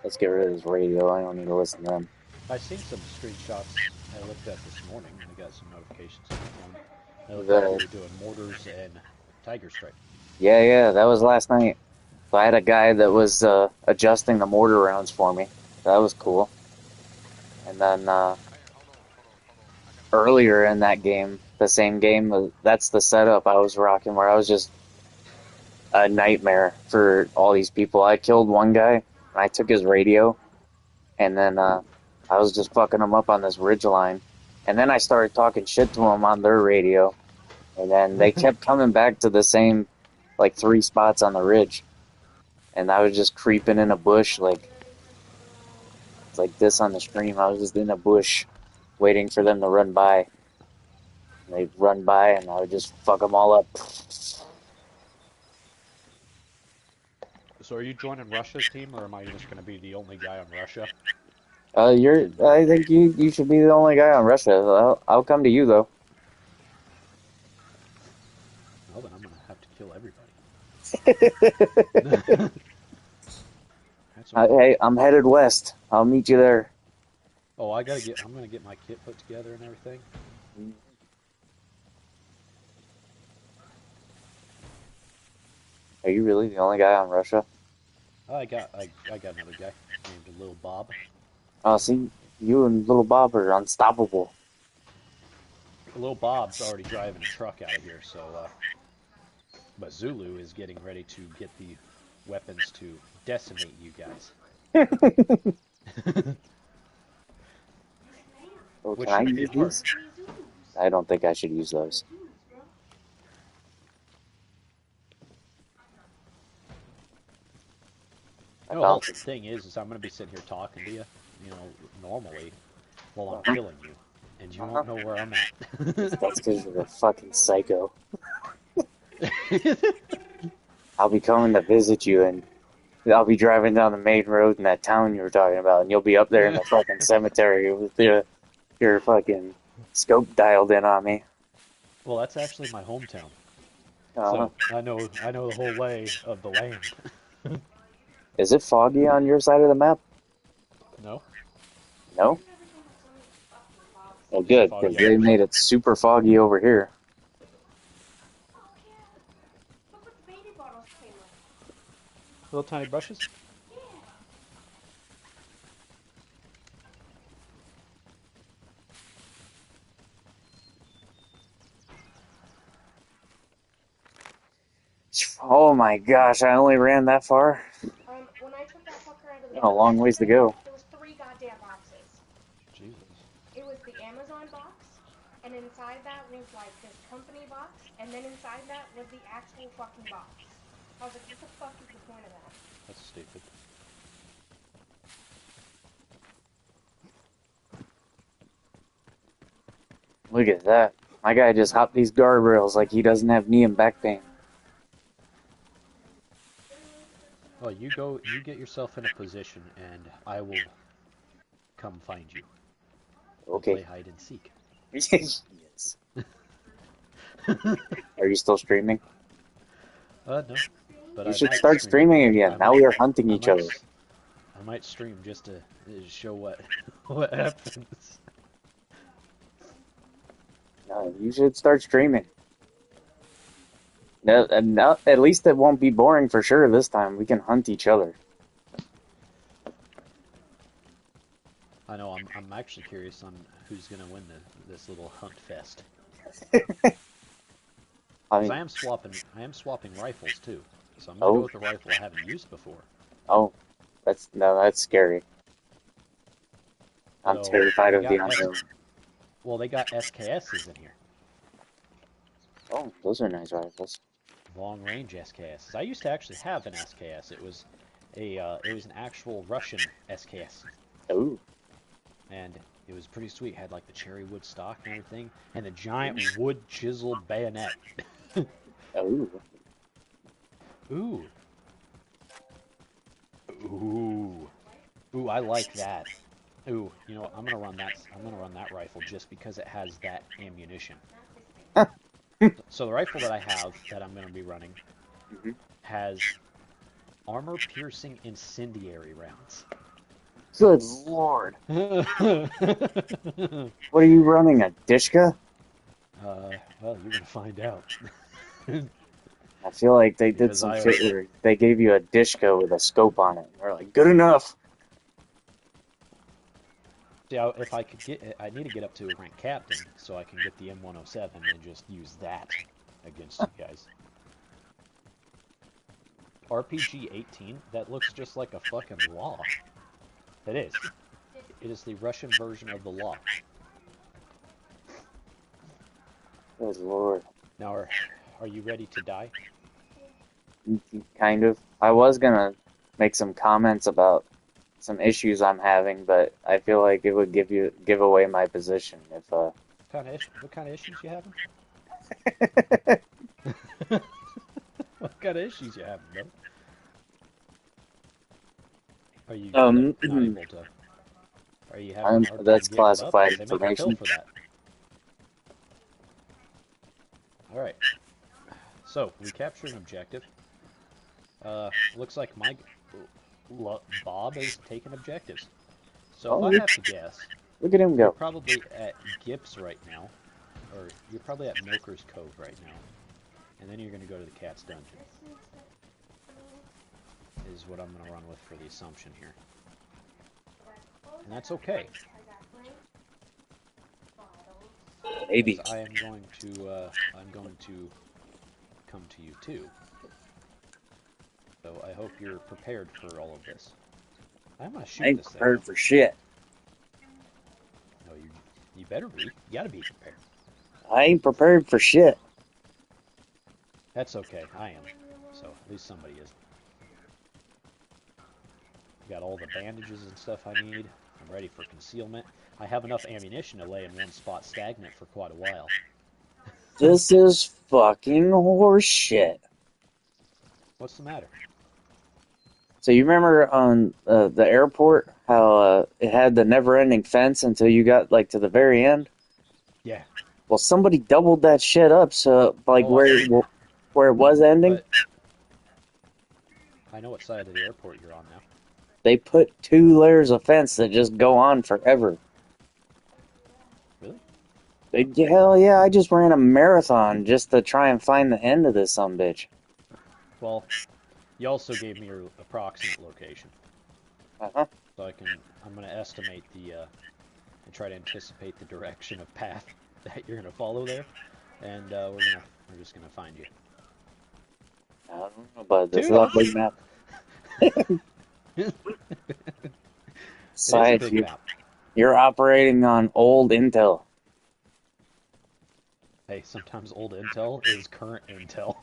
let's get rid of this radio. I don't need to listen to them. I seen some screenshots I looked at this morning. I got some notifications on my phone. They looked like you The, were doing mortars and Tiger Strike. yeah, that was last night. So I had a guy that was adjusting the mortar rounds for me. That was cool. And then earlier in that game, the same game, that's the setup I was rocking, where I was just a nightmare for all these people. I killed one guy, and I took his radio, and then I was just fucking him up on this ridge line. And then I started talking shit to him on their radio, and then they kept coming back to the same, like, 3 spots on the ridge. And I was just creeping in a bush, like this on the stream. I was just in a bush waiting for them to run by. And they'd run by, and I would just fuck them all up. So are you joining Russia's team, or am I just going to be the only guy on Russia? I think you should be the only guy on Russia. I'll come to you though. Well, then I'm going to have to kill everybody. That's okay. Hey, I'm headed west. I'll meet you there. Oh, I'm going to get my kit put together and everything. Are you really the only guy on Russia? I got another guy named Lil Bob. Oh, see, you and little Bob are unstoppable. Lil Bob's already driving a truck out of here, so but Zulu is getting ready to get the weapons to decimate you guys. Oh, Which can I should be use hard. these? I don't think I should use those. No, the whole thing is I'm going to be sitting here talking to you, normally while I'm killing you, and you won't know where I'm at. That's because you're a fucking psycho. I'll be coming to visit you, and I'll be driving down the main road in that town you were talking about, and you'll be up there in the fucking cemetery with your fucking scope dialed in on me. Well, that's actually my hometown, Uh-huh. so I know the whole lay of the land. Is it foggy on your side of the map? No? No? Well, Is it good, foggy because on they your made side? it super foggy over here. Look what the baby bottles came with. Little tiny brushes? Oh my gosh, I only ran that far. When I took that fucker out of the A long ways to go. There was 3 goddamn boxes. Jesus. It was the Amazon box, and inside that was like this company box, and then inside that was the actual fucking box. I was like, what the fuck is the point of that? That's stupid. Look at that. My guy just hopped these guardrails like he doesn't have knee and back pain. Well, you get yourself in a position, and I will come find you. We'll Okay. play hide and seek. Yes. Are you still streaming? No. But You I should might start stream. streaming again. Now we are hunting each other. I might stream just to show what what happens. No, you should start streaming. No, at least it won't be boring for sure this time. We can hunt each other. I know. I'm actually curious on who's gonna win this little hunt fest. I mean, I am swapping rifles too. So I'm gonna go with the rifle I haven't used before. Oh, that's scary. I'm terrified of the unknown. Well, they got SKSs in here. Oh, those are nice rifles. Long range SKSs. I used to actually have an SKS. It was an actual Russian SKS. Oh. And it was pretty sweet. It had like the cherry wood stock and everything, and the giant wood chisel bayonet. Oh. Ooh. Ooh. Ooh, I like that. Ooh, you know what? I'm gonna run that rifle just because it has that ammunition. So the rifle that I have that I'm gonna be running has armor-piercing incendiary rounds. Good lord. What are you running, a Dishka? Well, you're gonna find out. I feel like they did some shit where they gave you a Dishka with a scope on it. They're like, good enough. See, if I could I need to get up to a rank captain so I can get the M107 and just use that against you guys. RPG 18, that looks just like a fucking law. It is. It is the Russian version of the law. Good lord. Now, are you ready to die? Kind of. I was gonna make some comments about some issues I'm having, but I feel like it would give away my position if What kind of issues you having? What kind of issues you having, bro? Are you not able to? Are you having a hard time that's getting classified up? They make you information. for that. All right. So we captured an objective. Looks like Bob is taking objectives. So if I have to guess, look at him go. you're probably at Gips right now, or you're probably at Milker's Cove right now, and then you're going to go to the Cat's Dungeon. Is what I'm going to run with for the assumption here, and that's okay. Maybe. I'm going to come to you too. So I hope you're prepared for all of this. I'm gonna shoot I ain't this thing. prepared for shit. No, you better be. You gotta be prepared. I ain't prepared for shit. That's okay. I am. So at least somebody is. Got all the bandages and stuff I need. I'm ready for concealment. I have enough ammunition to lay in one spot stagnant for quite a while. This is fucking horseshit. What's the matter? So you remember on the airport how it had the never-ending fence until you got like to the very end? Yeah. Well, somebody doubled that shit up so like where it was ending. But I know what side of the airport you're on now. They put 2 layers of fence that just go on forever. Really? Hell yeah, I just ran a marathon just to try and find the end of this sumbitch. Well, you also gave me your approximate location. Uh-huh. So I'm going to estimate and try to anticipate the direction of path that you're going to follow there. And we're just going to find you. I don't know about this. It's a big map. Besides, a big map. you're operating on old intel. Hey, sometimes old intel is current intel.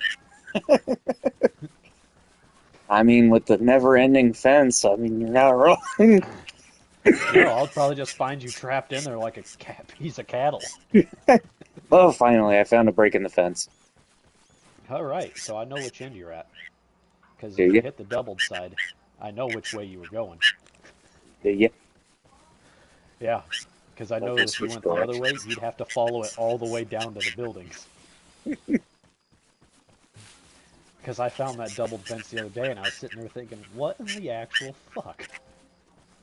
I mean, with the never-ending fence, I mean, you're not wrong. No, I'll probably just find you trapped in there like a piece of cattle. Oh, finally, I found a break in the fence. All right, so I know which end you're at. Because Do if you you? hit the doubled side, I know which way you were going. Do you? Yeah, because I know Just if you switch went the other way, directions. you'd have to follow it all the way down to the buildings. Because I found that doubled fence the other day, and I was sitting there thinking, what in the actual fuck?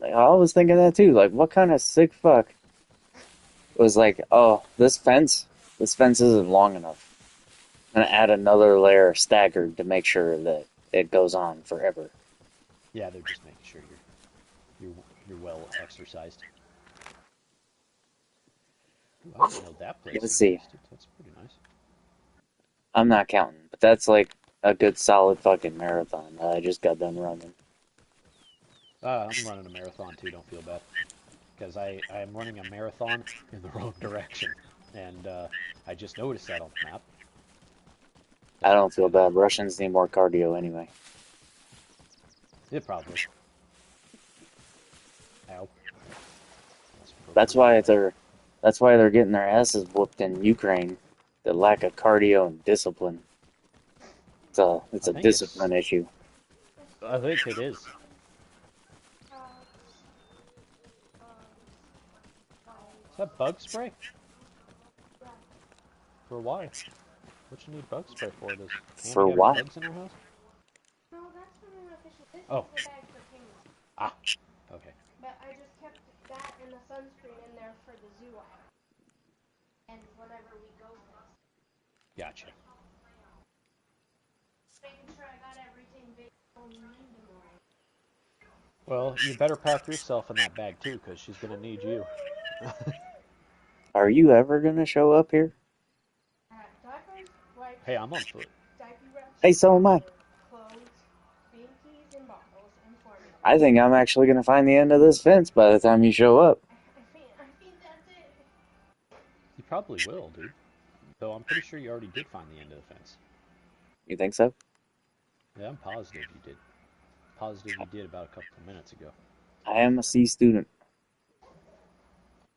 I was thinking that too. Like, what kind of sick fuck was like, oh, this fence isn't long enough. I'm gonna add another layer staggered to make sure that it goes on forever. Yeah, they're just making sure you're well exercised. Ooh, I didn't know that place Let's see. existed. That's pretty nice. I'm not counting, but that's like a good solid fucking marathon that I just got done running. I'm running a marathon too, don't feel bad. Because I'm running a marathon in the wrong direction. And I just noticed that on the map. I don't feel bad. Russians need more cardio anyway. It probably. Ow. That's why they're getting their asses whooped in Ukraine. The lack of cardio and discipline. It's a discipline issue. I think it is. Is that bug spray? For why? What you need bug spray for? Does For Annie have what? bugs in her house? No, that's from an official. This Oh. is the bag for Kimmy. Ah. Okay. But I just kept that and the sunscreen in there for the zoo aisle. And whenever we go places. Gotcha. Making sure I got everything big on need tomorrow. Well, you better pack yourself in that bag too, because she's gonna need you. Are you ever gonna show up here? Diapers, wipes, Hey, I'm on foot. diaper wraps, Hey, so am I. clothes, binkies, and bottles, and formula. I think I'm actually gonna find the end of this fence by the time you show up. I think that's it. You probably will, dude. Though I'm pretty sure you already did find the end of the fence. You think so? Yeah, I'm positive you did. Positive you did about a couple of minutes ago. I am a C student.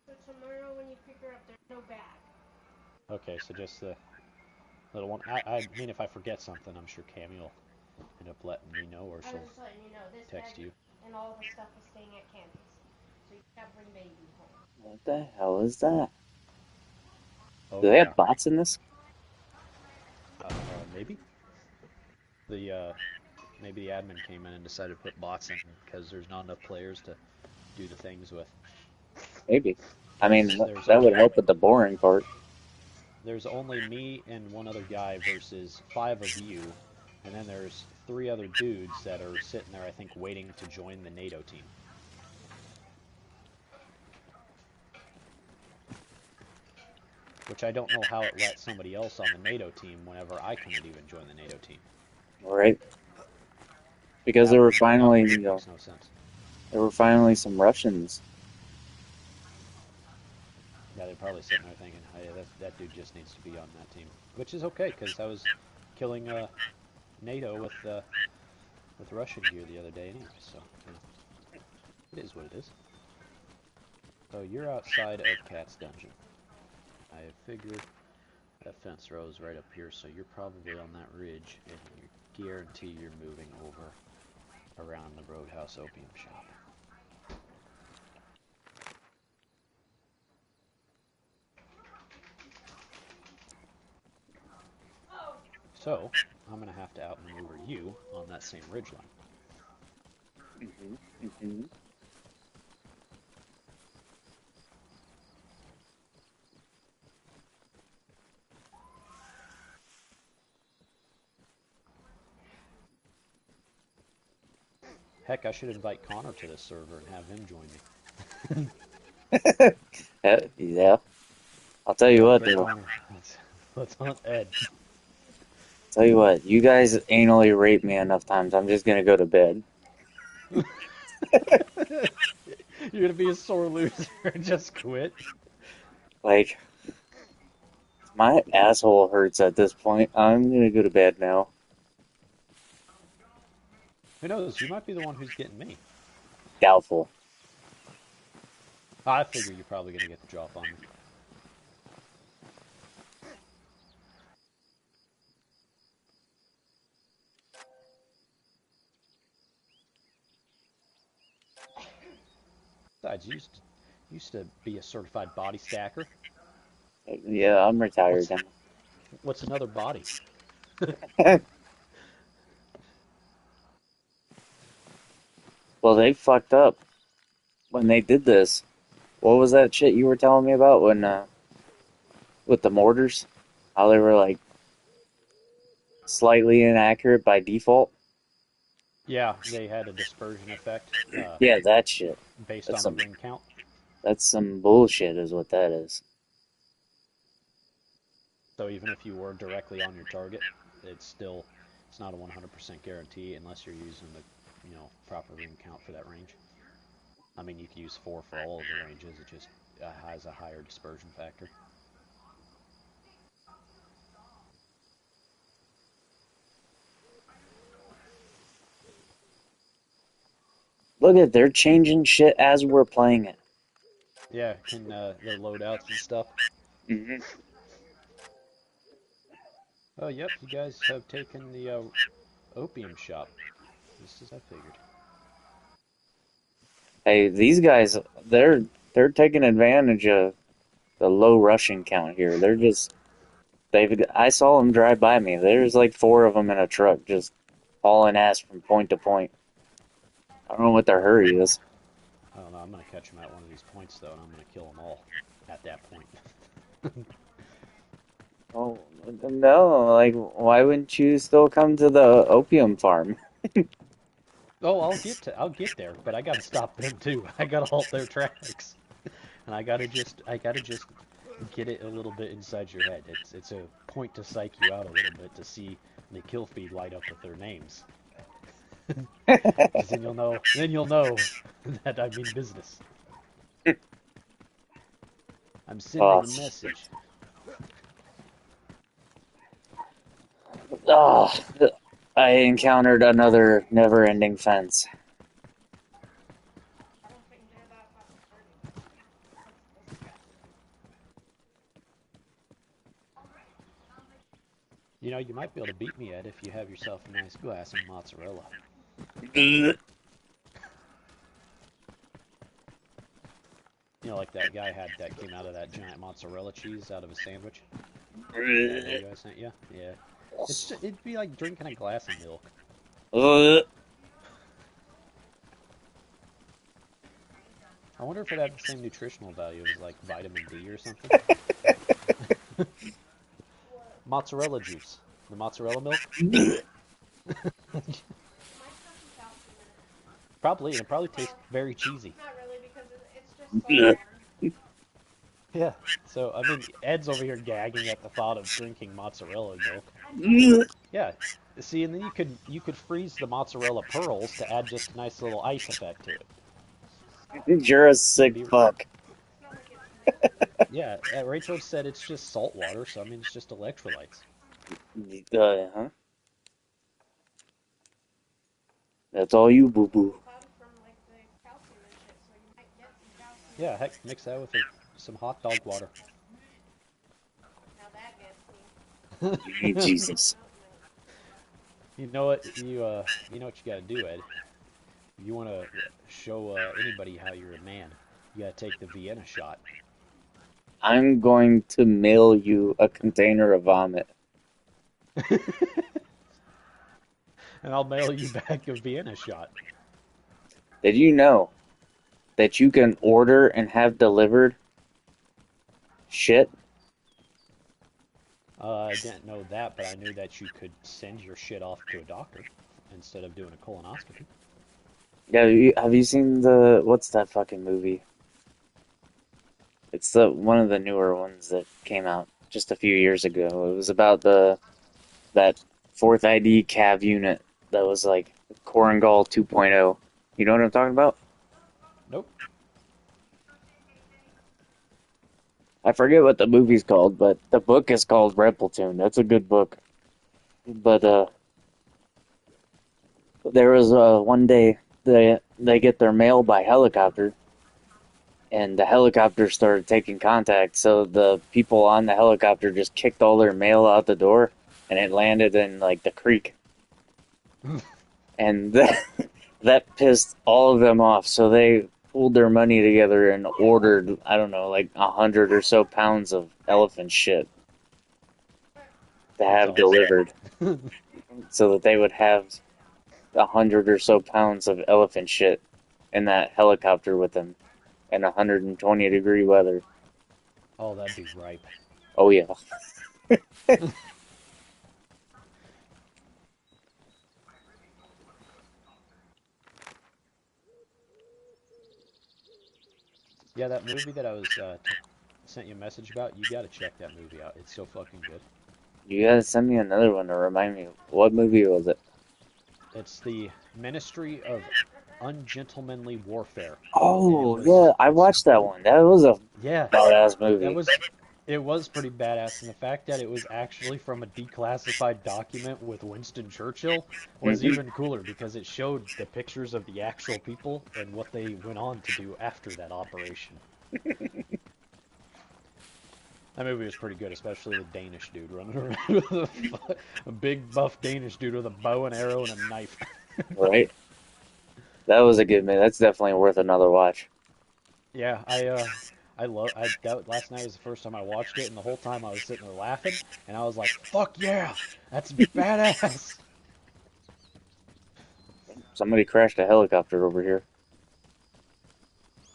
So tomorrow when you pick her up, there's no bag. Okay, so just the little one. I mean, if I forget something, I'm sure Cammy will end up letting me know, or she'll just letting you know, this text bag you. and all the stuff is staying at Cammy's. So you gotta bring baby home. What the hell is that? Oh, Do they yeah. have bots in this? Maybe. Maybe the admin came in and decided to put bots in because there's not enough players to do the things with. Maybe. I mean, There's that would only, help with the boring part. there's only me and one other guy versus 5 of you, and then there's 3 other dudes that are sitting there, I think, waiting to join the NATO team. Which I don't know how it let somebody else on the NATO team whenever I couldn't even join the NATO team. Right? Because there were finally, makes no sense. There were finally some Russians. Yeah, they're probably sitting there thinking, "Hey, that dude just needs to be on that team," which is okay because I was killing NATO with Russian gear the other day anyway. So it is what it is. So you're outside of Cat's dungeon. I figured that fence row is right up here, so you're probably on that ridge, and you guarantee you're moving over around the Roadhouse Opium Shop. So, I'm going to have to outmaneuver you on that same ridgeline. Heck, I should invite Connor to this server and have him join me. Yeah. I'll tell you what, though. Connor. Let's hunt Ed. Tell you what, you guys anally rape me enough times, I'm just gonna go to bed. You're gonna be a sore loser and just quit. Like, my asshole hurts at this point. I'm gonna go to bed now. Who knows? You might be the one who's getting me. Doubtful. I figure you're probably gonna get the drop on me. Besides, you used to be a certified body stacker. Yeah, I'm retired What's another body? now. Well, they fucked up when they did this. What was that shit you were telling me about when, with the mortars? How they were, like, slightly inaccurate by default? Yeah, they had a dispersion effect Yeah, that shit. based That's on the some, ring count. that's some bullshit is what that is. So even if you were directly on your target, it's not a 100% guarantee unless you're using the proper ring count for that range. I mean, you can use 4 for all of the ranges. It just has a higher dispersion factor. Look at, they're changing shit as we're playing it. Yeah, can the loadouts and stuff. Hmm. Oh, yep, you guys have taken the opium shop, just as I figured. Hey, these guys, they're taking advantage of the low Russian count here. I saw them drive by me. There's like 4 of them in a truck just hauling ass from point to point. I don't know what their hurry is. I don't know, I'm going to catch them at one of these points, though, and I'm going to kill them all at that point. Oh, no, like, why wouldn't you still come to the opium farm? Oh, I'll get there, but I got to stop them too. I got to halt their tracks. And I gotta just get it a little bit inside your head. It's a point to psych you out a little bit to see the kill feed light up with their names, because then you'll know that I mean business. I'm Oh, sending a message. oh, I encountered another never-ending fence. I don't think they're that fucking sturdy. That's disgusting. You might be able to beat me at if you have yourself a nice glass of mozzarella. Like that guy had that came out of that giant mozzarella cheese out of a sandwich. That video I sent you. Yeah, it'd be like drinking a glass of milk. I wonder if it had the same nutritional value as like vitamin D or something. Mozzarella juice. The mozzarella milk? Might have some calcium in it. Probably, and it probably tastes Well, very cheesy. not really because it's just salt water. Yeah. So, I mean, Ed's over here gagging at the thought of drinking mozzarella milk. I'd try it. Yeah. See, and then you could freeze the mozzarella pearls to add just a nice little ice effect to it. It's just salt. You're a It'd sick be fuck. It's not like it's milky. Yeah. Rachel said it's just salt water, so I mean it's just electrolytes. Huh? That's all you, boo-boo. Comes from like the calcium and shit, so you might get some calcium. Yeah. Heck, mix that with some hot dog water. Now that gets me. Jesus. You know what you know what you got to do, Ed. If you want to show anybody how you're a man, you got to take the Vienna shot. I'm going to mail you a container of vomit. And I'll mail you back a Vienna shot. Did you know that you can order and have delivered shit? I didn't know that, but I knew that you could send your shit off to a doctor instead of doing a colonoscopy. Yeah, have you seen what's that fucking movie? It's one of the newer ones that came out just a few years ago. It was about that fourth ID cav unit that was like Korengal 2.0. You know what I'm talking about? Nope. I forget what the movie's called, but the book is called Red Platoon. That's a good book. But there was one day they get their mail by helicopter, and the helicopter started taking contact. So the people on the helicopter just kicked all their mail out the door, and it landed in like the creek, and that pissed all of them off. So they pulled their money together and ordered, I don't know, like 100 or so pounds of elephant shit to That's have awesome. delivered, so that they would have 100 or so pounds of elephant shit in that helicopter with them in 120-degree weather. Oh, that'd be ripe. Oh yeah. Yeah, that movie that I was sent you a message about, you gotta check that movie out. It's so fucking good. You gotta send me another one to remind me. What movie was it? It's the Ministry of Ungentlemanly Warfare. And Oh yeah, I watched that one. That was a yeah, badass movie. it was pretty badass, and the fact that it was actually from a declassified document with Winston Churchill was Hmm. even cooler because it showed the pictures of the actual people and what they went on to do after that operation. That movie was pretty good, especially the Danish dude running around with a big buff Danish dude with a bow and arrow and a knife. Right? That was a good movie. That's definitely worth another watch. Yeah, that last night was the first time I watched it, and the whole time I was sitting there laughing, and I was like, "Fuck yeah, that's badass." Somebody crashed a helicopter over here.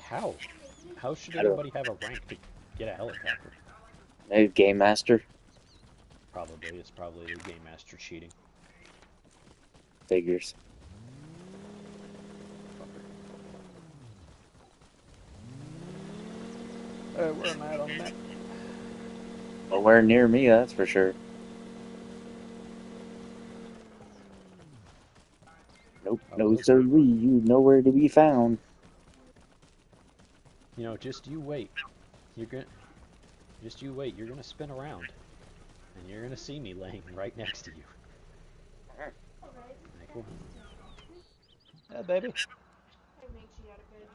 How? How should I don't anybody have a rank to get a helicopter? Maybe Game Master Probably, it's probably the game master cheating. figures. Where am I at on the map? Nowhere near me, that's for sure. Nope, Oh, no look. sirree, you nowhere to be found. You know, just you wait. Just you wait. You're gonna spin around, and you're gonna see me laying right next to you. Michael. Yeah, baby. I think she had a good.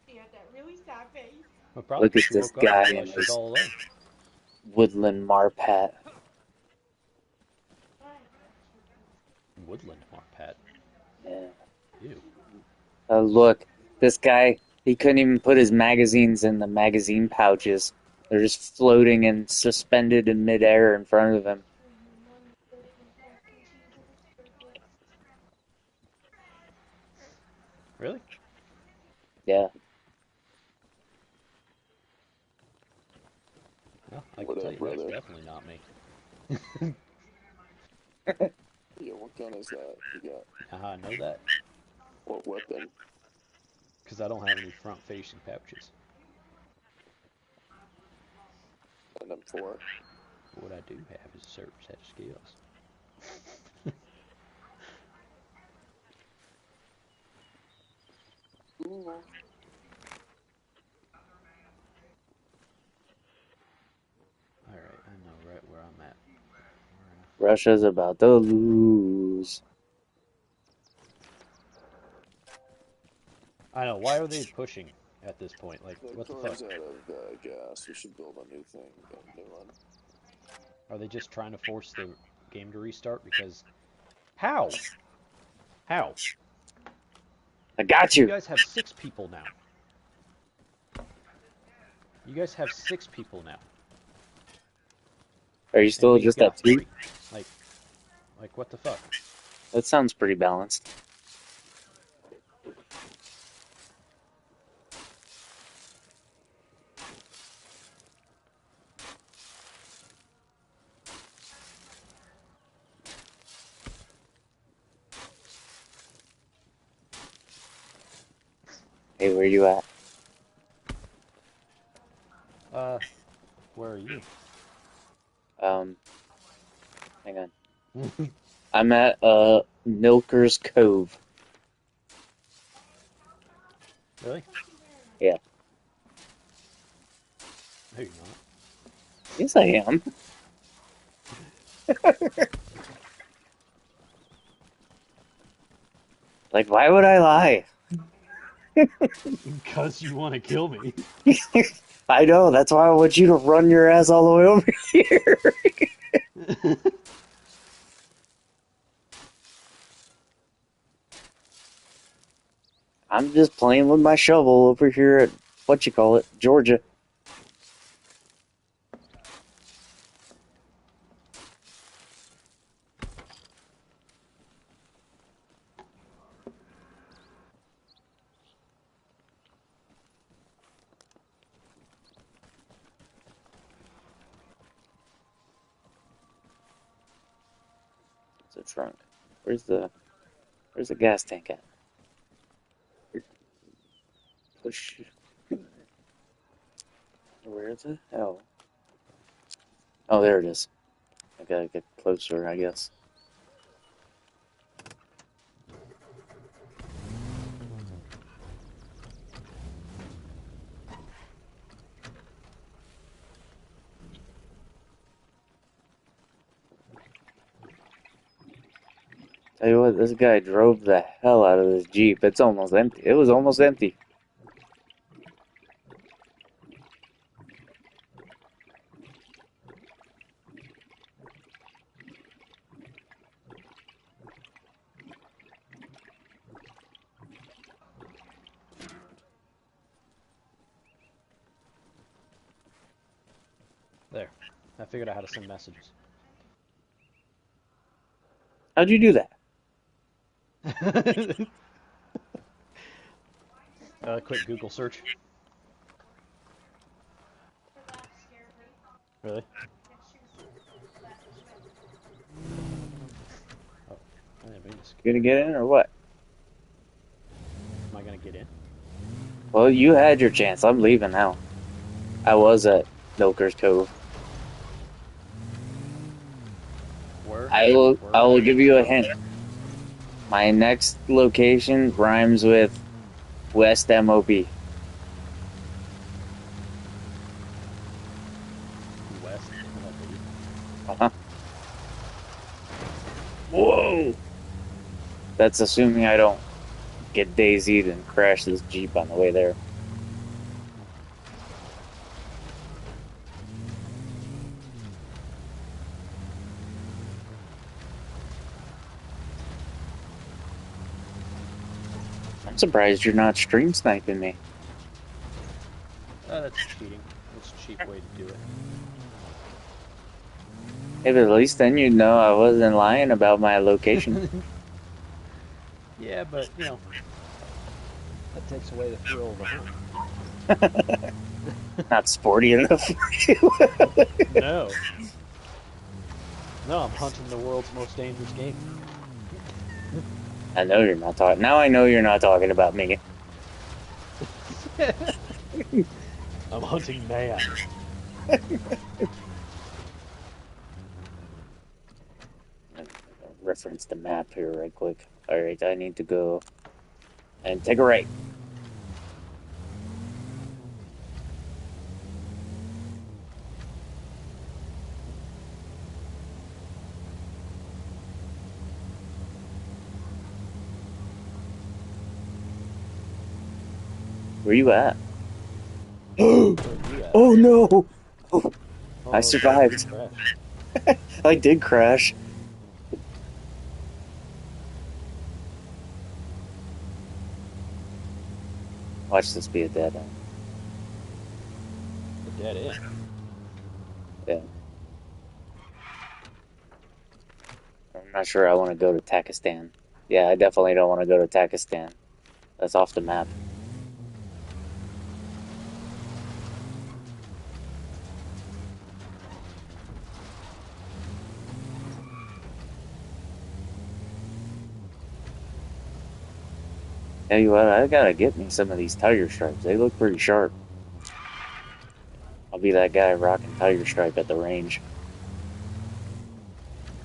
She had that really sad face. Well, probably Look because at she this woke up and guy in realized she's his all alone. woodland marpat. Woodland Marpat. Yeah. Ew. Look, this guy, he couldn't even put his magazines in the magazine pouches. They're just floating and suspended in midair in front of him. Really? Yeah. Well, I What can tell up, you that's brother? definitely not me. Yeah, what gun is that you got? I know that What weapon? because I don't have any front-facing pouches. And M4. But what I do have is a certain set of skills. Ooh. Alright, I know right where I'm at. Russia's about to lose. I know, why are they pushing at this point? Like, The what the fuck? car's out of gas. We should build a new thing. A new one. Are they just trying to force the game to restart? Because... How? How? I got You you. guys have 6 people now. You guys have 6 people now. Are you And still we've just at got 2? 3. Like, what the fuck? That sounds pretty balanced. Hey, where you at? Where are you? Hang on. I'm at Milker's Cove. Really? Yeah. No, you're not. Yes, I am. Like, why would I lie? Because you want to kill me. I know, that's why I want you to run your ass all the way over here. I'm just playing with my shovel over here at, what you call it, Georgia. It's a trunk. Where's the gas tank at? Push. Where is it? Oh. Oh, there it is. I gotta get closer, I guess. Tell you what, this guy drove the hell out of this Jeep. It's almost empty. It was almost empty. There. I figured out how to send messages. How'd you do that? Quick Google search. Her laugh scared me. Really? Yeah, she was laughing. She went. Oh, I didn't mean to. You gonna get in or what? Am I gonna get in? Well, you had your chance. I'm leaving now. I was at Milker's Cove. Where? I will give you a hint. My next location rhymes with West MOB. West MLB. Uh-huh. Whoa! That's assuming I don't get daisied and crash this Jeep on the way there. I'm surprised you're not stream sniping me. Oh, that's cheating. That's a cheap way to do it. Hey, but at least then you'd know I wasn't lying about my location. Yeah, but, you know, that takes away the thrill of the hunt. Not sporty enough for you. No. No, I'm hunting the world's most dangerous game. I know you're not talking. Now I know you're not talking about me. I'm hunting man. Reference the map here right quick. Alright, I need to go and take a right. Where you at? Oh no! Oh, I survived. I did crash. Watch this be a dead end. A dead end? Yeah. I'm not sure I want to go to Takistan. Yeah, I definitely don't want to go to Takistan. That's off the map. Tell you what, I gotta get me some of these tiger stripes. They look pretty sharp. I'll be that guy rocking tiger stripe at the range.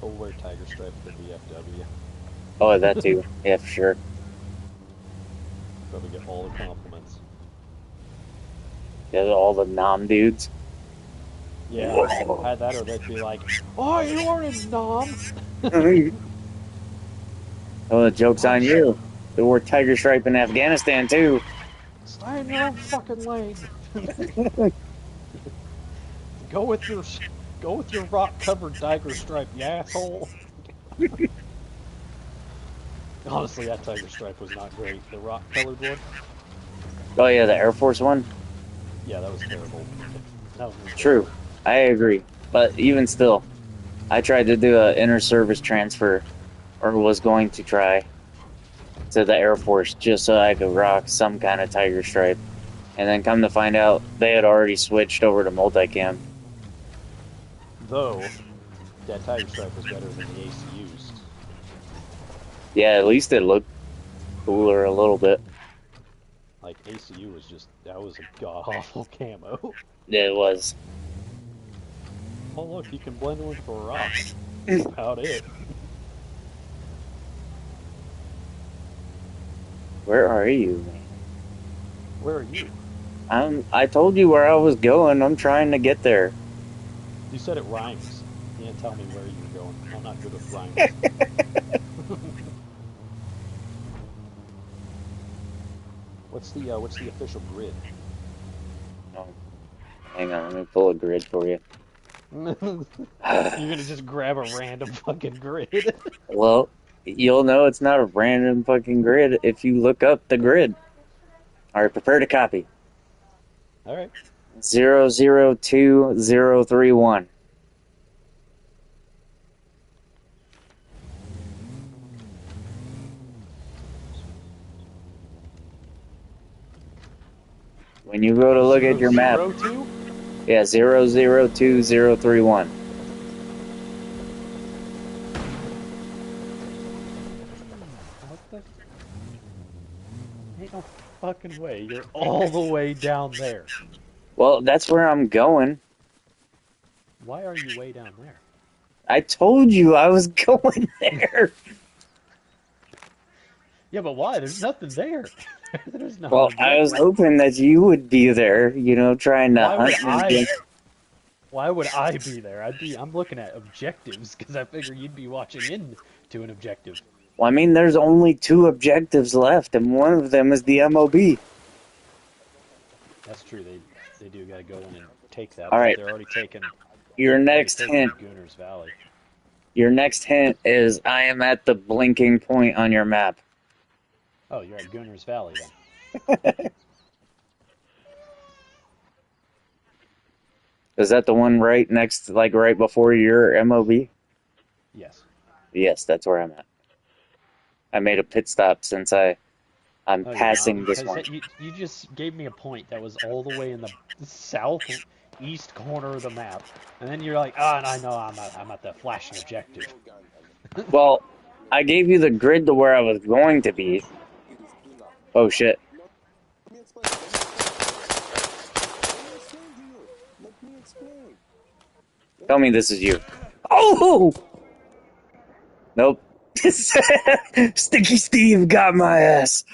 I'll wear tiger stripe for VFW. Oh, that too. Yeah, for sure. probably get all the compliments. Yeah, all the nom dudes. Yeah, either that or they'd be like, "Oh, you aren't a nom." Oh, the joke's on Nice. you. They wore tiger stripe in Afghanistan too. Stay in your own fucking lane. Go with your rock-covered tiger stripe, you asshole. Honestly, that tiger stripe was not great. The rock-colored one. Oh yeah, the Air Force One. Yeah, that was terrible. That one was True, terrible. I agree. But even still, I tried to do a inter-service transfer, or was going to try to the Air Force just so I could rock some kind of tiger stripe. And then come to find out, they had already switched over to multicam. Though, that tiger stripe was better than the ACUs. Yeah, at least it looked cooler a little bit. Like, ACU was just, that was a god-awful camo. Yeah, it was. Oh look, you can blend in with a rock. That's about it. Where are you, man? Where are you? I told you where I was going. I'm trying to get there. You said it rhymes. You didn't tell me where you were going. I'm not good with rhymes. What's the official grid? Oh, hang on, let me pull a grid for you. You're gonna just grab a random fucking grid. Well, you'll know it's not a random fucking grid if you look up the grid. Alright, prepare to copy. Alright. 002031. When you go to look at your map, 002? yeah, 002031. What the? Ain't no fucking way. You're all the way down there. Well, that's where I'm going. Why are you way down there? I told you I was going there. Yeah, but why? There's nothing there. There's no Well, I was objective. hoping that you would be there, trying to Why would hunt me. Why would I be there? I'm looking at objectives because I figure you'd be watching into an objective. Well, I mean, there's only 2 objectives left, and one of them is the MOB. That's true. They do got to go in and take that, All but right, they're already taken. your Already next taken hint. Gooners Valley. Your next hint is I am at the blinking point on your map. Oh, you're at Gooners Valley then. Is that the one right next, like right before your MOB? Yes. Yes, that's where I'm at. I made a pit stop since I'm No, you passing didn't, this because one. you just gave me a point that was all the way in the southeast corner of the map, and then you're like, ah, oh, I know I'm at the flashing objective. Well, I gave you the grid to where I was going to be. Oh shit. Tell me this is you. Oh! Nope. Sticky Steve got my ass.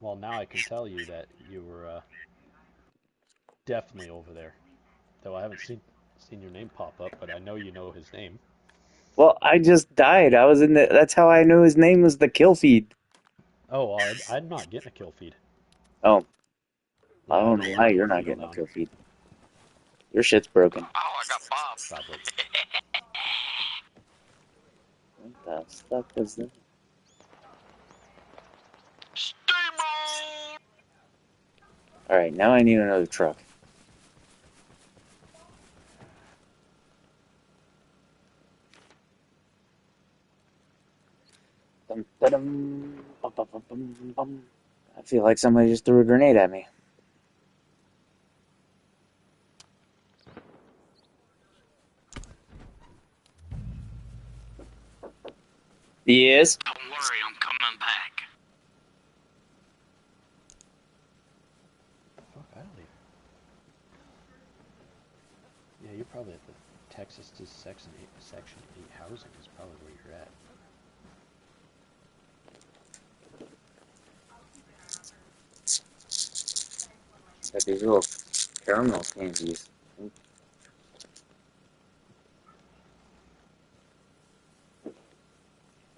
Well, now I can tell you that you were definitely over there. Though I haven't seen your name pop up, but I know you know his name. Well, I just died. I was in the. That's how I knew his name was the kill feed. Oh, I'm not getting a kill feed. Oh. Yeah, I I don't have know to why put you're the not eagle getting a down. kill feed. Your shit's broken. Oh, I got Bob. Probably. What the fuck is that? Steamroll! Alright, now I need another truck. Dum, da-dum, bum, bum, bum, bum, bum. I feel like somebody just threw a grenade at me. Yes? Don't worry, I'm coming back. Fuck, I don't even. Yeah, you're probably at the Texas to Section 8 housing is probably where you're at. Got these little caramel candies.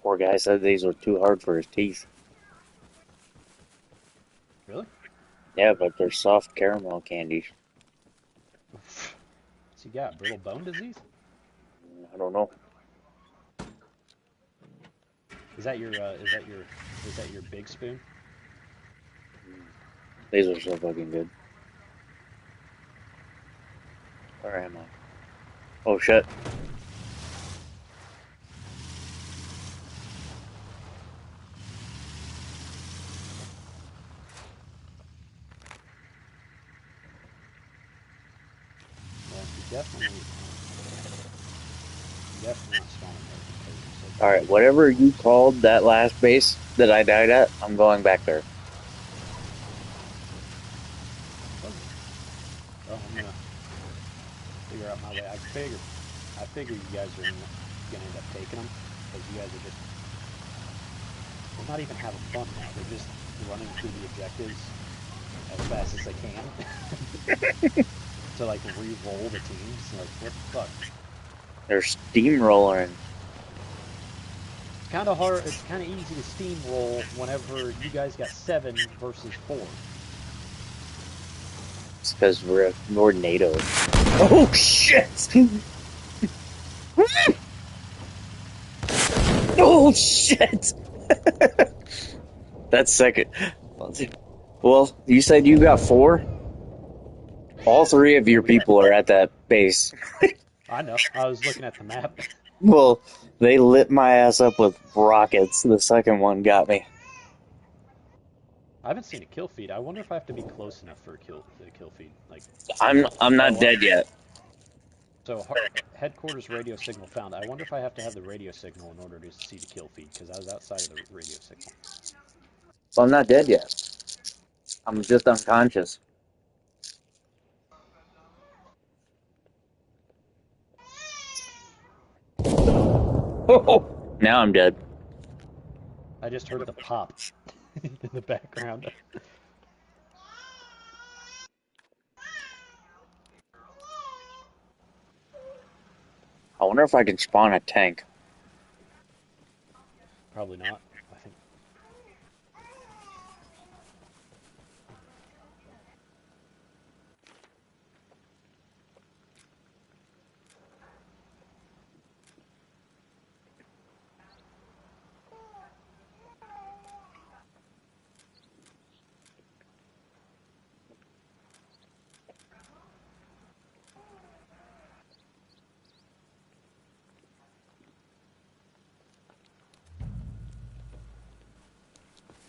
Poor guy said these were too hard for his teeth. Really? Yeah, but they're soft caramel candies. What's he got? Brittle bone disease? I don't know. Is that your big spoon? These are so fucking good. Where am I? Oh shit. Well, you definitely not spawning there because you said. Alright, whatever you called that last base that I died at, I'm going back there. Well, I'm gonna figure out my way. I figure you guys are gonna end up taking them because you guys are just. They're not even having fun now. They're just running through the objectives as fast as they can to like re-roll the teams. Like what the fuck? They're steamrolling. It's kind of hard. It's kind of easy to steamroll whenever you guys got 7 versus 4. It's because we're NATO. Oh shit! Oh shit! That's second. Well, you said you got 4? All 3 of your people are at that base. I know. I was looking at the map. Well, they lit my ass up with rockets. The second one got me. I haven't seen a kill feed. I wonder if I have to be close enough for a kill feed. Like, I'm not dead yet. So headquarters radio signal found. I wonder if I have to have the radio signal in order to see the kill feed because I was outside of the radio signal. Well, I'm not dead yet. I'm just unconscious. Oh, now I'm dead. I just heard the pop in the background. I wonder if I can spawn a tank. Probably not. I think.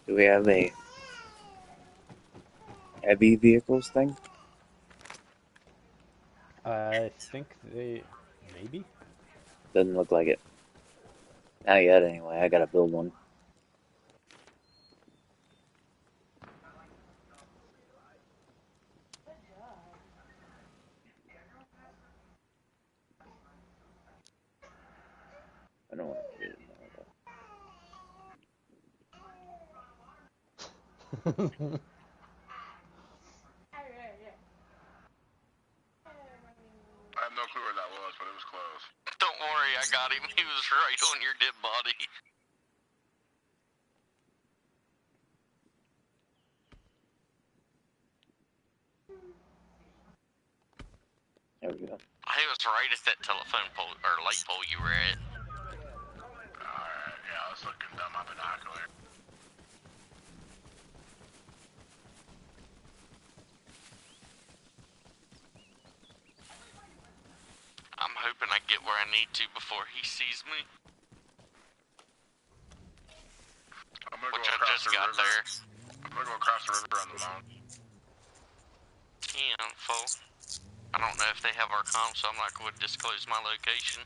Do we have a heavy vehicles thing? I think they maybe. Doesn't look like it. Not yet, anyway. I gotta build one. I don't want to do it I I have no clue where that was, but it was close. Don't worry, I got him. He was right on your dead body. There we go. He was right at that telephone pole or light pole you were at. Alright, yeah, I was looking down my binocular. I'm hoping I get where I need to before he sees me. Which I just got there. I'm gonna go across the river on the mountain. Yeah, full. I don't know if they have our comms, so I'm not going to disclose my location.